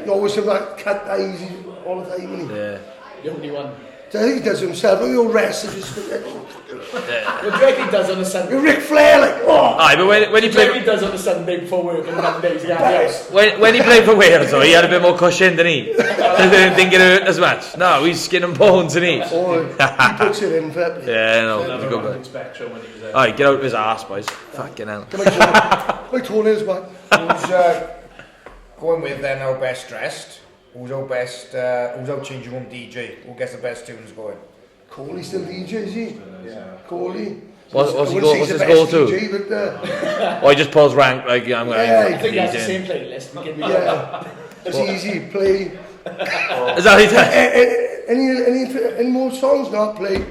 You always have that cat eyes all the time, isn't he? Yeah. The only one. So I think he does it himself. When you're rested, just What do you reckon he does on a Sunday? you're Ric Flair, like, oh! Aye, but when he What do you reckon played he does on a Sunday before work on Mondays? Yeah. when he played for Wales, though, he had a bit more cushion, didn't he? Didn't get hurt as much. No, he's skin and bones, isn't he? Oh, he puts it in, fair play. Yeah, no, he's a Another good round man. spectrum when he was there. Alright, get out of his arse, boys. Fucking hell. My toenails back. Who's going with then our best dressed? Who's our changing room DJ? Who gets the best tunes going? Coley's still DJ, is he? Yeah. Coley. What's I his wouldn't goal? say What's he's his the goal best to? DJ, but, Or he just pulls rank like I'm going Yeah, I think that's the DJing. same playlist. We can yeah. It's easy. Play. Is that what he does? Any more songs? Not play.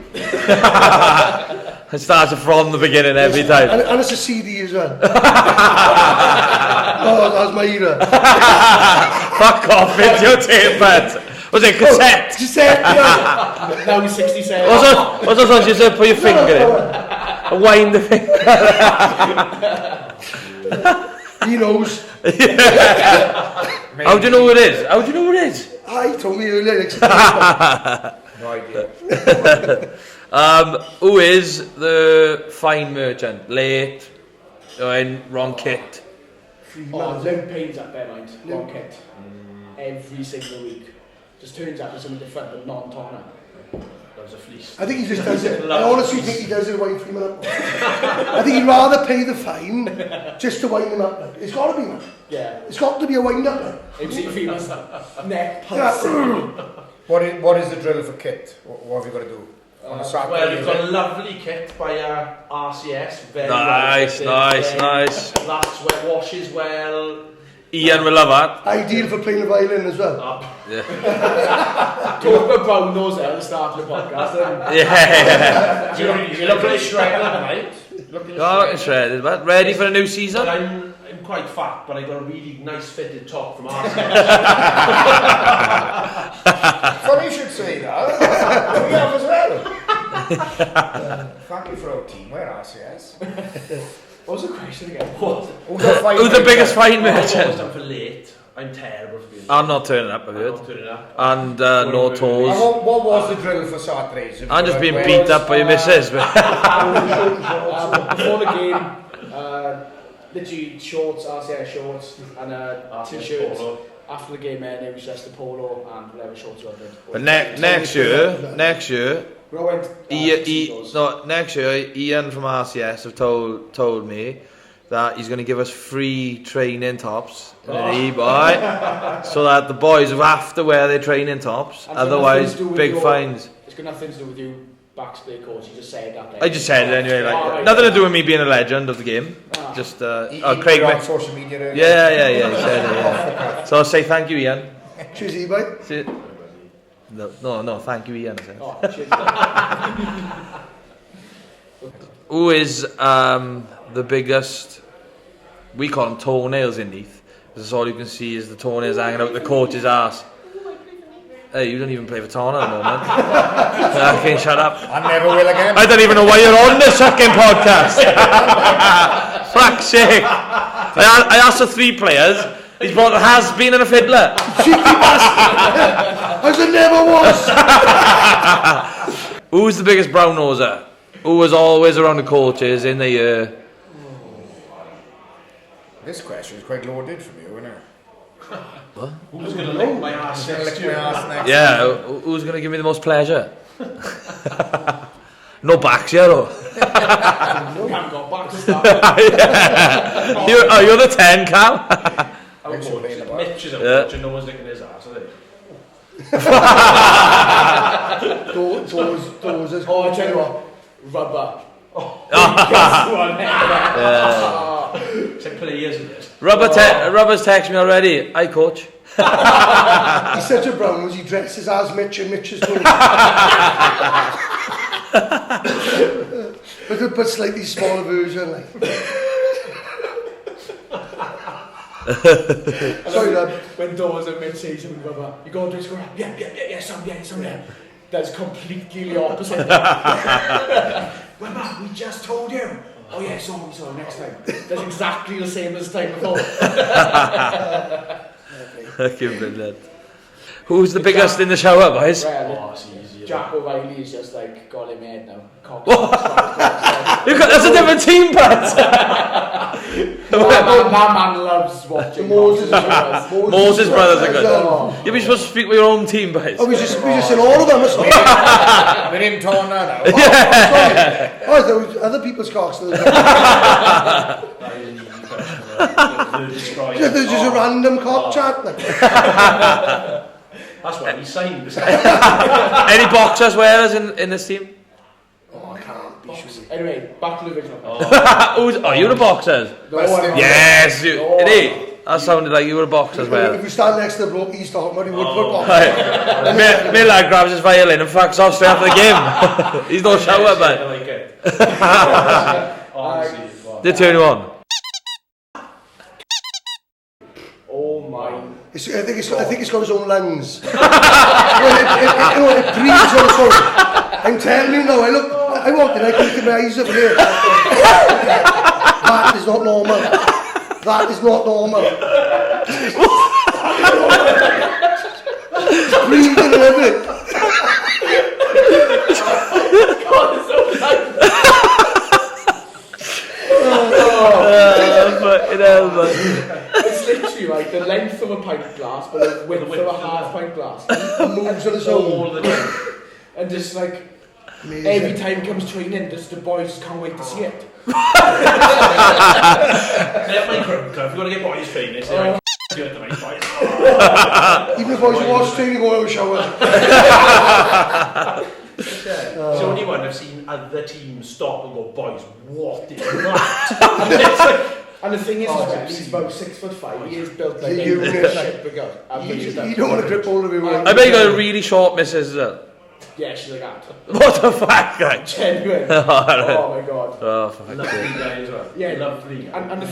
It starts from the beginning every time. And it's a CD as well. Oh, that's my era. Fuck off, videotape, man. Was it cassette? Cassette, yeah. Now he's 67. What's those ones you said put your finger in? And wind the finger. He knows. How do you know who it is? How do you know who it is? He told me earlier. No idea. Who is the fine merchant? Late, in wrong kit. Oh, Lynn Payne's up there, mind. Wrong kit. Every single week. Just turns out there's something different, but non-Tonna. That was a fleece. I think he just does it. I honestly think he does it to wind him up. I think he'd rather pay the fine just to wind him up. Like. It's got to be, man. Yeah. It's got to be a wind up. Like. You've seen females neck pulsing. What is the drill for kit? What have you got to do? On a Saturday? Well, we've got a lovely kit by RCS. Very Nice. That's where washes well. Ian will love that. Ideal for playing the violin as well. Yeah. Talk about brown nose at the start of the podcast. Yeah. You look like shredded tonight. Oh, shredded, but ready for a new season? But I'm quite fat, but I got a really nice fitted top from RCS. Funny you should say that. We have as well. Thank you for our team. We're RCS. What was the question again? Who's the biggest fine merchant? I'm for late. I'm terrible for being late. I'm not turning up, I've I'm not heard. turning up. And no And toes. what was the drill for Saturdays? I'm just being beat up by your missus. Before the game, literally shorts, RCS shorts, and t-shirts. Polo. After the game, it was just a polo and whatever shorts we wanted. But next year, We all went. next year, Ian from RCS have told me that he's going to give us free training tops in an e-boy, so that the boys have to wear their training tops, otherwise big fines. It's got nothing to do with you backstage coach, you just said that. I just said it anyway, like nothing to do with me being a legend of the game. Just Craig on social media. Yeah, he said it, yeah. So I'll say thank you, Ian. Cheers, e-boy. No, thank you, Ian. Cheers. Who is the biggest? We call them toenails in Neath. That's all you can see is the toenails hanging out the coach's ass. Hey, you don't even play for Tonna at the moment. Okay, shut up. I never will again. I don't even know why you're on this fucking podcast. Fuck's sake. I asked for 3 players. He's brought a has-been and a fiddler. Cheeky bastard. As it never was. Who's the biggest brown noser? Who was always around the coaches in the year? This question is quite loaded from you, isn't it? What? Who's going to lick my ass next year? Yeah, who's going to give me the most pleasure? No backs yet, though. We haven't got back to start. You're the 10, Cal. Mitch is a coach and no one's licking his ass, are they? Those is Oh, I tell you what, rubber. It's like players in it. Rubber's texted me already. Hi, coach. He's such a brown nose, he dresses as Mitch and Mitch is doing. but slightly smaller version, like. Sorry, lad. When Dawes and Mitch say something rubber, you go into his score, yeah, some. That's completely the opposite. Rubber, we just told you. Oh yeah, sorry, next time. That's exactly the same as the time before. Who's the biggest in the shower, boys? It's easy. Jack O'Reilly is just like got him head now. That's a different team, Pat. that man loves watching Moses brothers are good. You'll be supposed to speak with your own team, boys. Oh, we just in all of them. We're in Tonna now. Oh, there was other people's cocks. There's just a random cock chat. Like. That's why he signed this. Any boxers wearers in this team? Oh, I can't be sure. Anyway, back to the original. You're the boxers? No, Yes, that sounded like you were a boxer as well. If we stand next to the bloke he's talking about, he would put box. My lad grabs his violin and fucks off straight after the game. He's no shower, man. I like it. Honestly, They turn you on. Oh my. I think it's got his own lungs. It breathes on its own. I'm telling you now, I walked in, I can look at my eyes over here. That is not normal. That is not normal. It's breathing and everything. It's literally like the length of a pint glass, but the width of a half pint glass. It moves on its all own. the time. And just like Amazing. every time it comes training, just the boys can't wait to see it. They have my crowd club. If you want to get boys training, say like, do it tonight, boys. Even if I was watching training, go out and shower. It's the only one I've seen other teams stop and go, boys, what is that? And the thing is, he's about 6'5". He is built like You a shit bigger. You don't want to grip hold of him. I bet you got a really short missus as well. Yeah, she's like that. What the fuck, guy? Genuine. Oh Oh my god. for fuck's Lovely sake. guy as well. Yeah, Lovely guy. And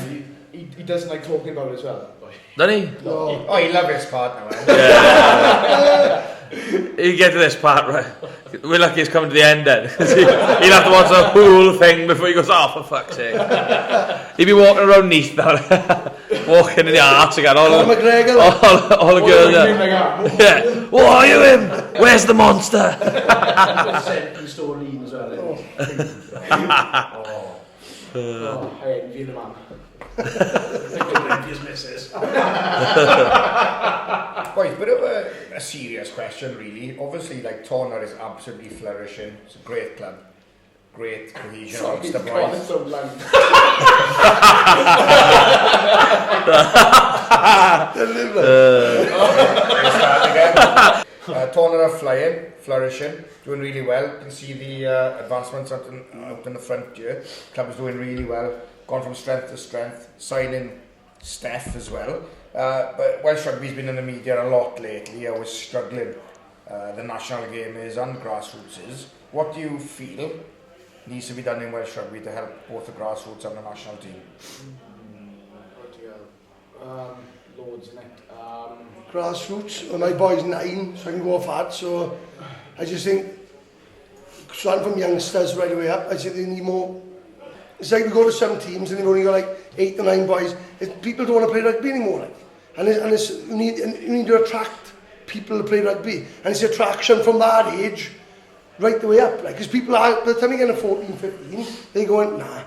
he doesn't like talking about it as well. Doesn't he? No. Oh, you love his partner, man. You get to this part, right? We're lucky it's coming to the end then. He'll have to watch the whole thing before he goes, oh, for fuck's sake. He'll be walking around Neath now. Walking in the arts again. All the girls there. Yeah. What are you in? Where's the monster? Second store lead as well. I envy the man. His missus. Boys, bit of a serious question, really. Obviously, like Tonna is absolutely flourishing. It's a great club. great cohesion amongst the boys. Tonna are flying, flourishing, doing really well. You can see the advancements out in the front here. Club is doing really well, gone from strength to strength, signing Steph as well. But Welsh Rugby's been in the media a lot lately. I was struggling. The national game is and grassroots is. What do you feel needs to be done in Welsh Rugby to help both the grassroots and the national team? Loads in it. Grassroots, well, my boy's 9, so I can go off that. So I just think, starting from youngsters right away up, I think they need more. It's like we go to some teams and they've only got like 8 or 9 boys. People don't want to play rugby anymore. Like. And you need to attract people to play rugby. And it's attraction from that age right the way up. Because people are, by the time they get to 14, 15, they go, nah.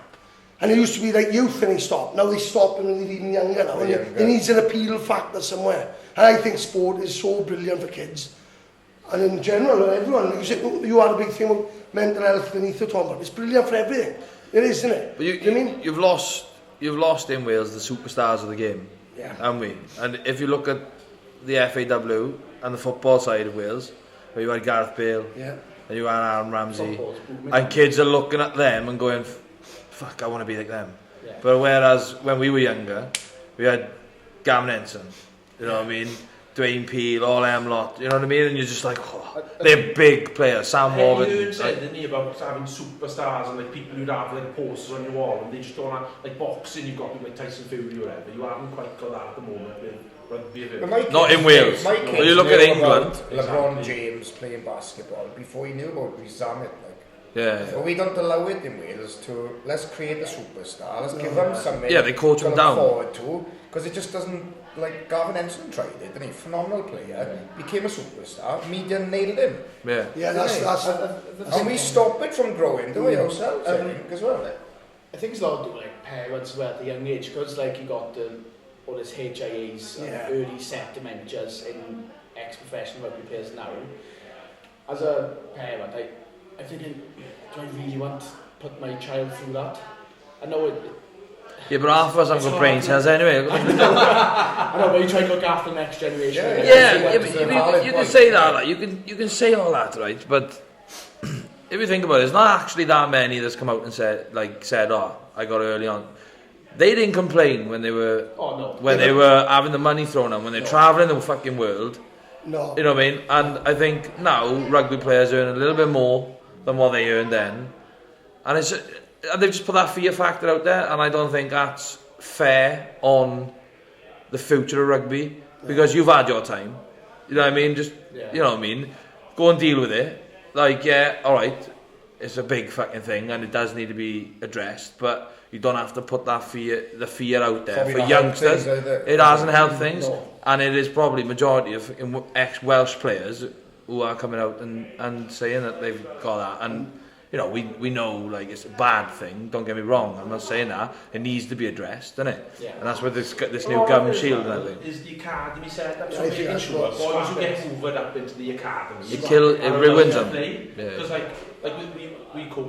And it used to be like youth and they stop. Now they stop and they're even younger now. And there needs an appeal factor somewhere. And I think sport is so brilliant for kids. And in general, everyone, like you said, you had a big thing about mental health beneath the top. It's brilliant for everything. It is, isn't it? But you mean? You've lost in Wales the superstars of the game, haven't we? And if you look at the FAW and the football side of Wales, where you had Gareth Bale, and you had Aaron Ramsey, and kids are looking at them and going, fuck, I want to be like them. Yeah. But whereas when we were younger, we had Gavin Ensign, you know what I mean? Dwayne Peel, all them lot, you know what I mean? And you're just like, oh, they're big players. Sam Morgan. You said, didn't you, about having superstars and like people who'd have like posters on your wall and they just don't have, like boxing, you've got people like Tyson Fury or whatever. You haven't quite got that at the moment with rugby. Not in Wales. When you look at England. LeBron James playing basketball before he knew about Zamet. Yeah. But we don't allow it in Wales to, let's create a superstar, let's give them something they coach them down. Forward to, because it just doesn't, like Gavin Ensign tried it, didn't he? Phenomenal player, became a superstar, media nailed him. Yeah, that's and we stop it from growing, do we ourselves, I think, as well. I think it's a lot to do with like parents were at the young age, because like you got all this HIAs, early set dementias in ex-professional rugby players now. As a parent, I'm thinking, do I really want to put my child through that? I know it. Yeah, but half of us haven't got brain cells anyway. I know, but you try to look after the next generation. You can say that. Like, you can say all that, right? But if you think about it, there's not actually that many that's come out and said, oh, I got early on. They didn't complain when they were they were having the money thrown on, when they're travelling the fucking world. No. You know what I mean? And I think now rugby players earn a little bit more than what they earned then. And they've just put that fear factor out there, and I don't think that's fair on the future of rugby, because you've had your time. You know what I mean? You know what I mean? Go and deal with it. Like, alright, it's a big fucking thing and it does need to be addressed, but you don't have to put the fear out there for youngsters. It hasn't helped things, and it is probably majority of ex-Welsh players who are coming out and saying that they've got that. And you know, we know like it's a bad thing, don't get me wrong, I'm not saying that, it needs to be addressed, doesn't it? Yeah. And that's where this new gum shield and everything. Is the academy set up so making sure boys who get hoovered up into the academy, it ruins them. Because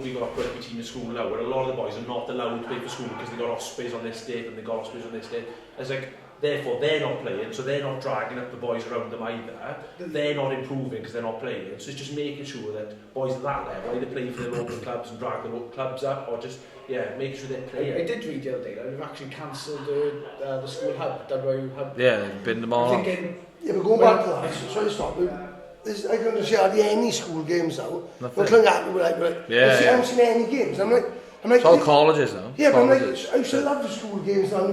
we got a rugby team in school now where a lot of the boys are not allowed to play for school because they got ospreys on this date and they got ospreys on this date. It's like, therefore they're not playing, so they're not dragging up the boys around them either. They're not improving because they're not playing. So it's just making sure that boys at that level either play for their local clubs and drag the local clubs up, or just make sure they're playing. I did read the other day that we've actually cancelled the school hub, WU hub. Yeah, they've been them all. But going back to that, sorry to stop. I can just see hardly any school games now. Nothing. I haven't seen any games. I'm like, it's all colleges now. Yeah, but I'm like, I used to love the school games now.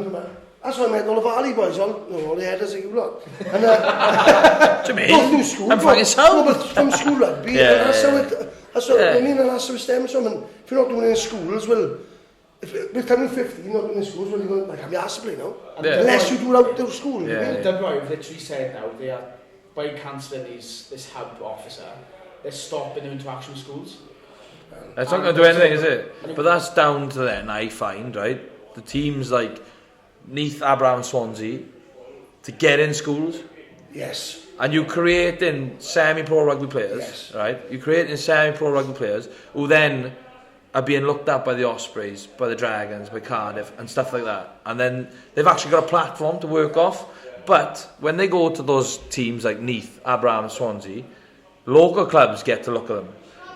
That's why I met all the Valley boys, all the headers that you block. And what do you mean? From school, I'm fucking so. No, but from school rugby. That's what I mean, and that's how it stems from. And if you're not doing it in schools, well, by the time you're 15, you're not doing it in schools, well, you're going to have your ass to play now. Unless you do it out to school. The WI have literally said now, they are, by cancelling this hub officer, they're stopping their interaction with schools. It's not going to do anything, is it? But that's down to then, I find, right? The teams like Neath, Abraham, Swansea, to get in schools. Yes. And you creating semi-pro rugby players, right? You creating semi-pro rugby players who then are being looked at by the Ospreys, by the Dragons, by Cardiff and stuff like that, and then they've actually got a platform to work off. But when they go to those teams like Neath, Abraham, Swansea, local clubs get to look at them,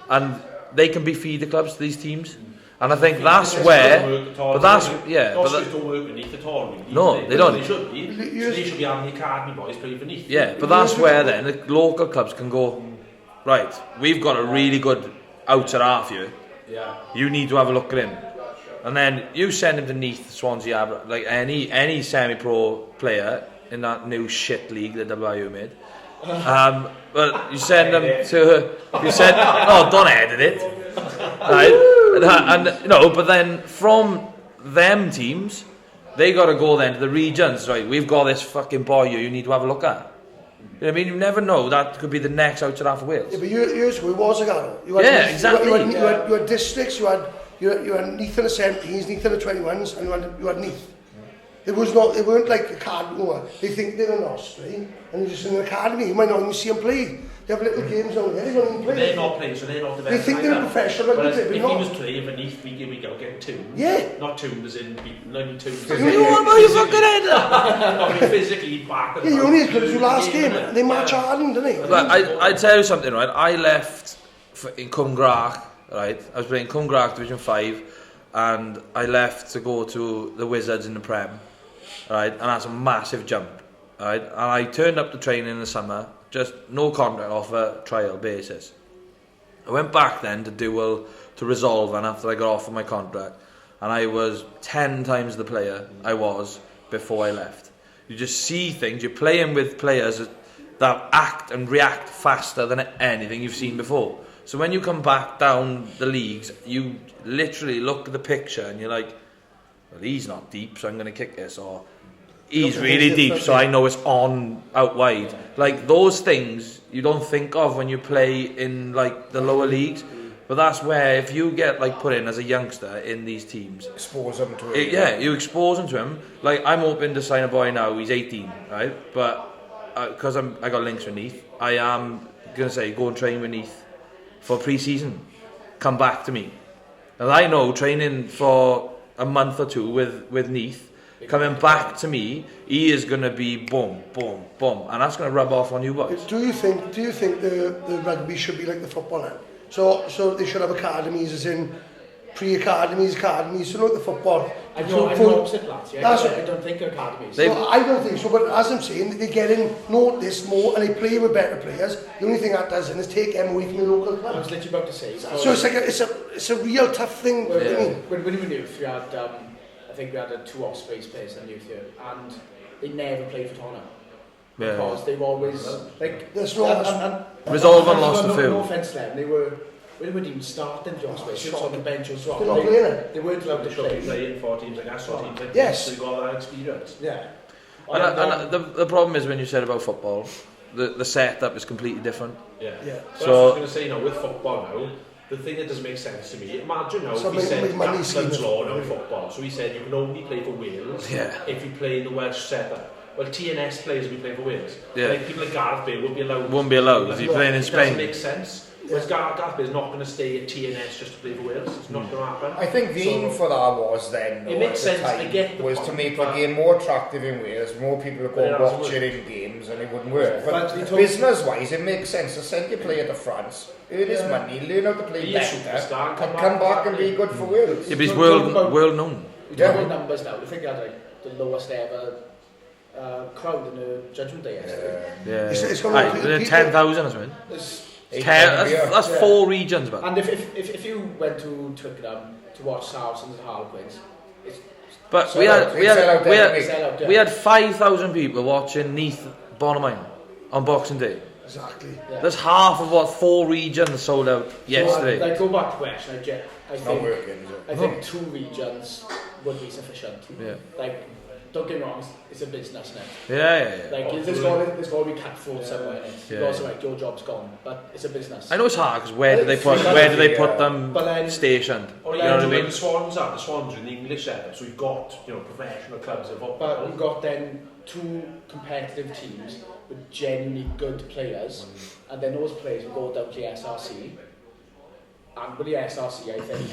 and they can be feeder clubs to these teams. And I think that's where, but that's Ospreys don't work with Neath at all. Really. No, they don't. They should be. They should be having the academy boys play for Neath. Yeah, but that's where then the local clubs can go. Right, we've got a really good outer half here. Yeah. You need to have a look at him, and then you send him to Neath, Swansea, like any semi-pro player in that new shit league that WIU made. But you send them to. You said, "Oh, don't edit it." Right, and but then from them teams, they got to go then to the regions. Right, we've got this fucking boy here. You need to have a look at. You know what I mean? You never know. That could be the next outside half of Wales. Yeah, but years ago, it was a Garo. Exactly. You had districts, you had Neath in the 17s, Neath in the 21s, and you had Neath. It weren't like a academy. They think they're an Osprey, and they're just in an academy. You might not even see them play. They have little games on there. They don't even play. They're not playing, so they're not the best. They think they're professional. Whereas if he was playing for Neath, we go get two. Yeah. Not two as in not two. You know what you fucking head? Not physically back. Yeah, you only as good as your last game. They match Harden, don't they? But I tell you something, right? I left in Cumgrach, right? I was playing Cumgrach Division 5, and I left to go to the Wizards in the Prem, right? And that's a massive jump, right? And I turned up to training in the summer, just no contract offer, trial basis. I went back then to Dual to resolve, and after I got off of my contract, and I was 10 times the player I was before I left. You just see things. You're playing with players that act and react faster than anything you've seen before. So when you come back down the leagues, you literally look at the picture and you're like, well, he's not deep, so I'm going to kick this, or he's really deep, so I know it's on out wide. Like those things you don't think of when you play in like the lower leagues. But that's where if you get like put in as a youngster in these teams, expose them to it. You expose them to him. Like I'm hoping to sign a boy now. He's 18, right? But because I got links with Neath, I am gonna say go and train with Neath for pre-season. Come back to me. And I know training for a month or two with Neath, coming back to me, he is going to be boom, boom, boom, and that's going to rub off on you boys. Do you think the rugby should be like the football then? So they should have academies, as in pre-academies, academies, so like the football. I know opposite lads, yeah. I don't think academies. No, I don't think so, but as I'm saying, they get in, notice more, and they play with better players. The only thing that does is take them away from the local club. I was literally about to say. So it's like it's a real tough thing. Well, I mean, when we were youth, we had I think we had 2 Ospreys players in youth here, and they never played for Tonna. Yeah. Because they were always like there's no Resolve and lost the field. No offence to them, they wouldn't even start them, the Ospreys, just on the bench or so. They weren't allowed to play. Playing for teams like Astro teams like yes. So you got that experience. Yeah. And the problem is when you said about football, the setup is completely different. Yeah. So I was going to say, with football now, the thing that doesn't make sense to me, imagine now if we said captain's law now in football, so we said you can only play for Wales if you play in the Welsh setup. Well, TNS players will be playing for Wales. Yeah. Like people like Gareth Bale won't be allowed. Won't be allowed because he's playing in Spain. It doesn't make sense. Whereas Gareth Bale's not going to stay at TNS just to play for Wales. It's not going to happen. I think the aim for that was then, it makes sense to get the was to make the game more attractive in Wales. More people would go and watch it in games, and it wouldn't work. But business-wise, it makes sense to send your player to France, earn his money, learn how to play better, and come back and be good for Wales. Yeah, but he's world known. We talk about numbers now. I think we had like the lowest ever crowd in the Judgment Day yesterday. Yeah. It's 10,000 or something. That's 4 regions, man. And if you went to Twickenham to watch Saracens and Harlequins, but we had 5,000 people watching Neath Bonamine on Boxing Day. Exactly. Yeah. That's half of what 4 regions sold out yesterday. So I go back to question. I think 2 regions would be sufficient. Yeah. Like, don't get me wrong, it's a business now. Yeah. Like, there's got to be cutthroat somewhere in it. You're also like, your job's gone, but it's a business. I know it's hard because where do they put them stationed? Or you know what I mean? The Swans are in the English setup, so we've got professional clubs of football. But we've got then 2 competitive teams with genuinely good players, and then those players will go down to the SRC. And with the SRC, I think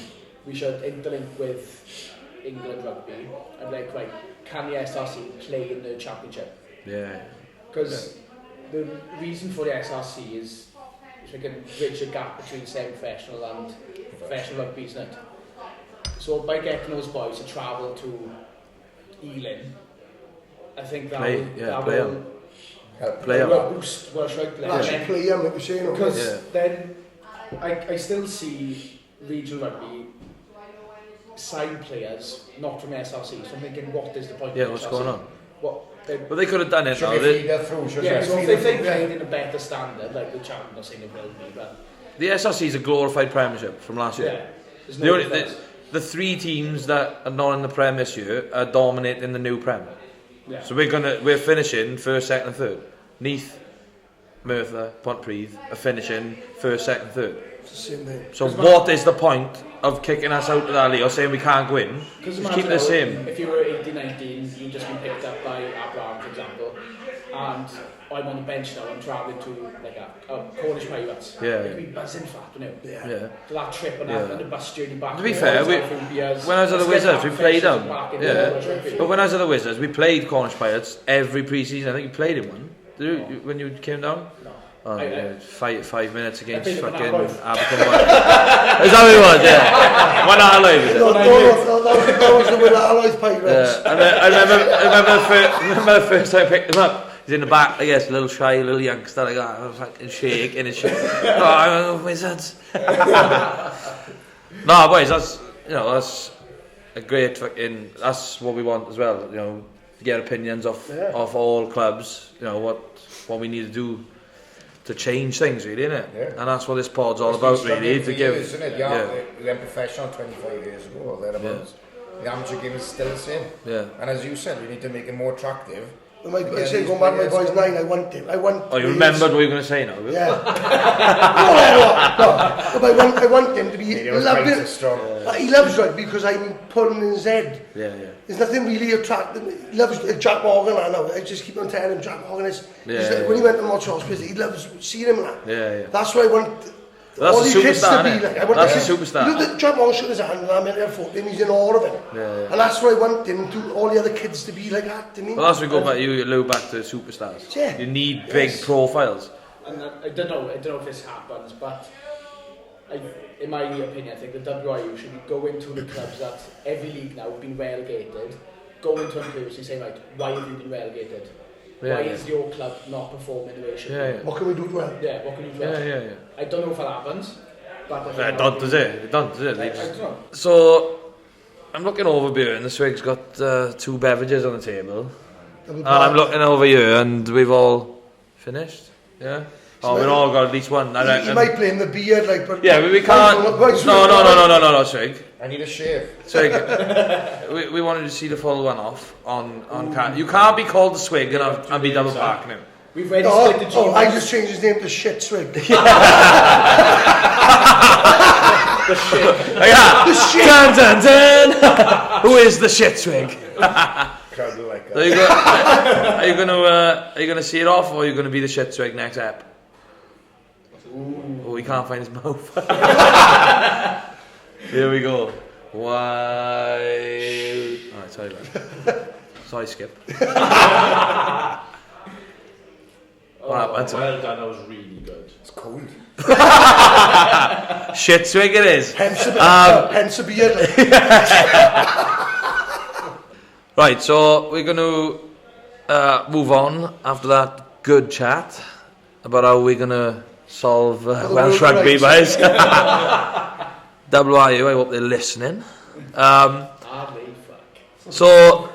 we should interlink with England Rugby and like, right, can the SRC play in the championship? Yeah. Because the reason for the SRC is we can bridge the gap between semi-professional and professional rugby, isn't it? So by getting those boys to travel to Ealing, I think that will boost Welsh Rugby. Play them, like you're saying. Because then I still see regional rugby sign players not from SRC, so I'm thinking, what is the point? Yeah, of what's SRC? going on? But they could have done it. Should Now. we They, feed that through? so if they played in a better standard, like the champion, not saying it will be, but the SRC is a glorified Premiership from last year. there's no The 3 teams that are not in the Prem this year are dominating the new Prem. Yeah. So we're finishing first, second, and third. Neath, Merthyr, Pontypridd are finishing first, second, third. Same thing. So what is the point of kicking us out of that league or saying we can't win? Just keep it the same. If you were 18-19, you've just been picked up by Abraham, for example, and I'm on the bench now, I'm travelling to like a Cornish Pirates. Yeah. It could be buzzing fat, you know. Yeah. For that trip and the bus journey back. To be fair, when I was at the Wizards, we played them. But when I was at the Wizards, we played Cornish Pirates every pre-season. I think you played in one. Did you, when you came down? No. Oh, yeah, 5 minutes against fucking Abercrombie. Is that what it was? Yeah. One Alloy, was it? That was the winner, Alloy's Pirates. And I remember the first time I picked him up. He's in the back, I guess, a little shy, little youngster like that, I'm fucking shaking his shit. Oh, I'm Wizards. No, boys, that's a great fucking. That's what we want as well. To get opinions of all clubs. What we need to do to change things, really, innit? Yeah. And that's what this pod's all about, really. To give, isn't it? We went professional 25 years ago or thereabouts. Yeah. The amateur game is still the same. Yeah. And as you said, we need to make it more attractive. I say, going back to my boy's 9, I want him. Oh, you remembered what you were going to say now? Yeah. no. But I want him to be. He loves rugby because I'm pulling his head. Yeah. There's nothing really attractive. He loves Jack Morgan. I know. I just keep on telling him Jack Morgan is. When he went to watch hospital, he loves seeing him. Yeah. That's what I want. Well, that's all a superstar, kids to be like. That's a superstar. You know, Jack Morgan shook his hand and I'm in there for him. He's in awe of him. Yeah. And that's what I want him to. All the other kids to be like that to me. Well, that's what we go back. You allude back to superstars. Yeah. You need big profiles. And I don't know if this happens, but in my opinion, I think the WIU should go into the clubs that every league now have been relegated, go into them and say, right, why have you been relegated? Why is your club not performing the way it should be? What can we do well? Yeah, what can we do well? Yeah. I don't know if that happens, but it does it. I don't know. So, I'm looking over here and the Swig's got 2 beverages on the table. And I'm looking over here and we've all finished. Yeah? Oh, we've all got at least one. You might blame the beard, like, but... Yeah, but we can't... No, Swig. I need a shave. Swig, we wanted to see the full one off on you can't be called the Swig and be double back now. We've already split the G. Oh, I just changed his name to Shit Swig. The shit. The shit. Dun, dun, dun. Who is the Shit Swig? Like so are you gonna see it off, or are you gonna be the Shit Swig next ep? Oh, he can't find his mouth. Here we go. Why? Alright, sorry man. Sorry, Skip. What happened? Well done, that was really good. It's cold. Shit Swig it is. Hence a beard. Right, so we're going to move on after that good chat about how we're going to solve Welsh Rugby, guys. WIU, I hope they're listening. So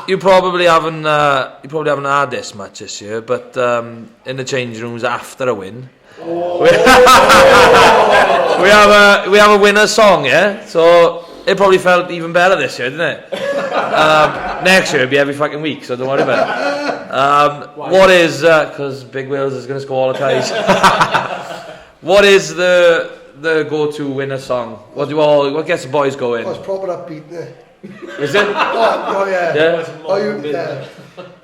you probably haven't had this much this year, but in the change rooms after a win, we have a winner's song, yeah. So it probably felt even better this year, didn't it? Next year it'll be every fucking week, so don't worry about it. What is because Big Wills is going to score all the ties. What is the go-to winner song? What gets the boys going? Oh, it's proper upbeat, there. Is it? Oh yeah. Yeah.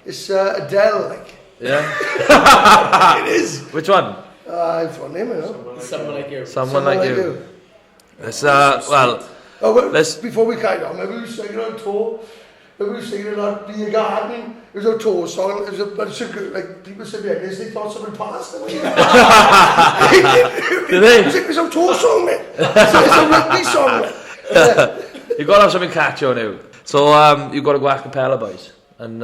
It's Adele, like. Yeah. It is. Which one? I've got a name, I know. Someone Like You. Someone Like You. It's well. Before we carry on, maybe we were singing on tour. Maybe we were singing on Be a Garden. It was a tour song. It was a bunch of like people said, yeah, they thought someone passed them. Did they? It was a tour song, mate. It's a rugby song, mate. You've got to have something catchy on you. So you've got to go a cappella, boys, and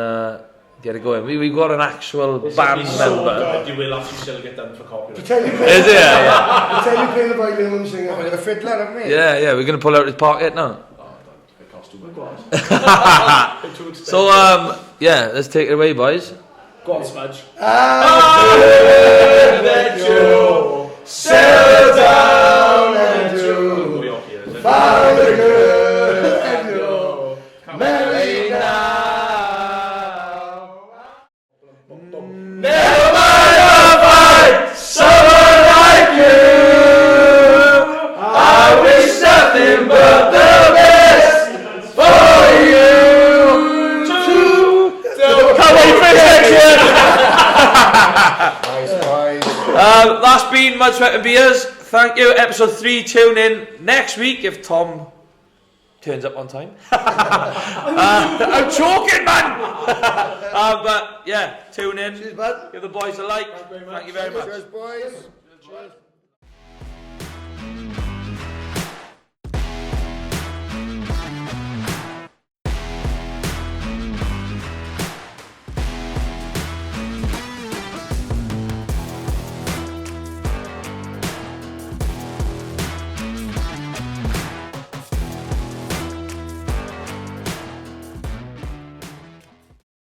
get it going. We've got an actual band member. You will actually still get done for copyright. Pretend you Is it? Yeah. pretend you play the violin when you sing it. With a fiddler, haven't we? Yeah, we're going to pull out his pocket now. It costs too much. Too expensive. So, let's take it away, boys. Go on, Smudge. That you settle down and you found a girl and you're married now. Never mind I find someone like you. I wish nothing but the best for you. Can't wait for section. Nice. That's been Mud, Sweat and Beers. Thank you. Episode 3. Tune in next week if Tom turns up on time. I'm choking, man. But yeah, tune in. Cheers, bud. Give the boys a like. Thank you very much. Cheers, boys. Cheers.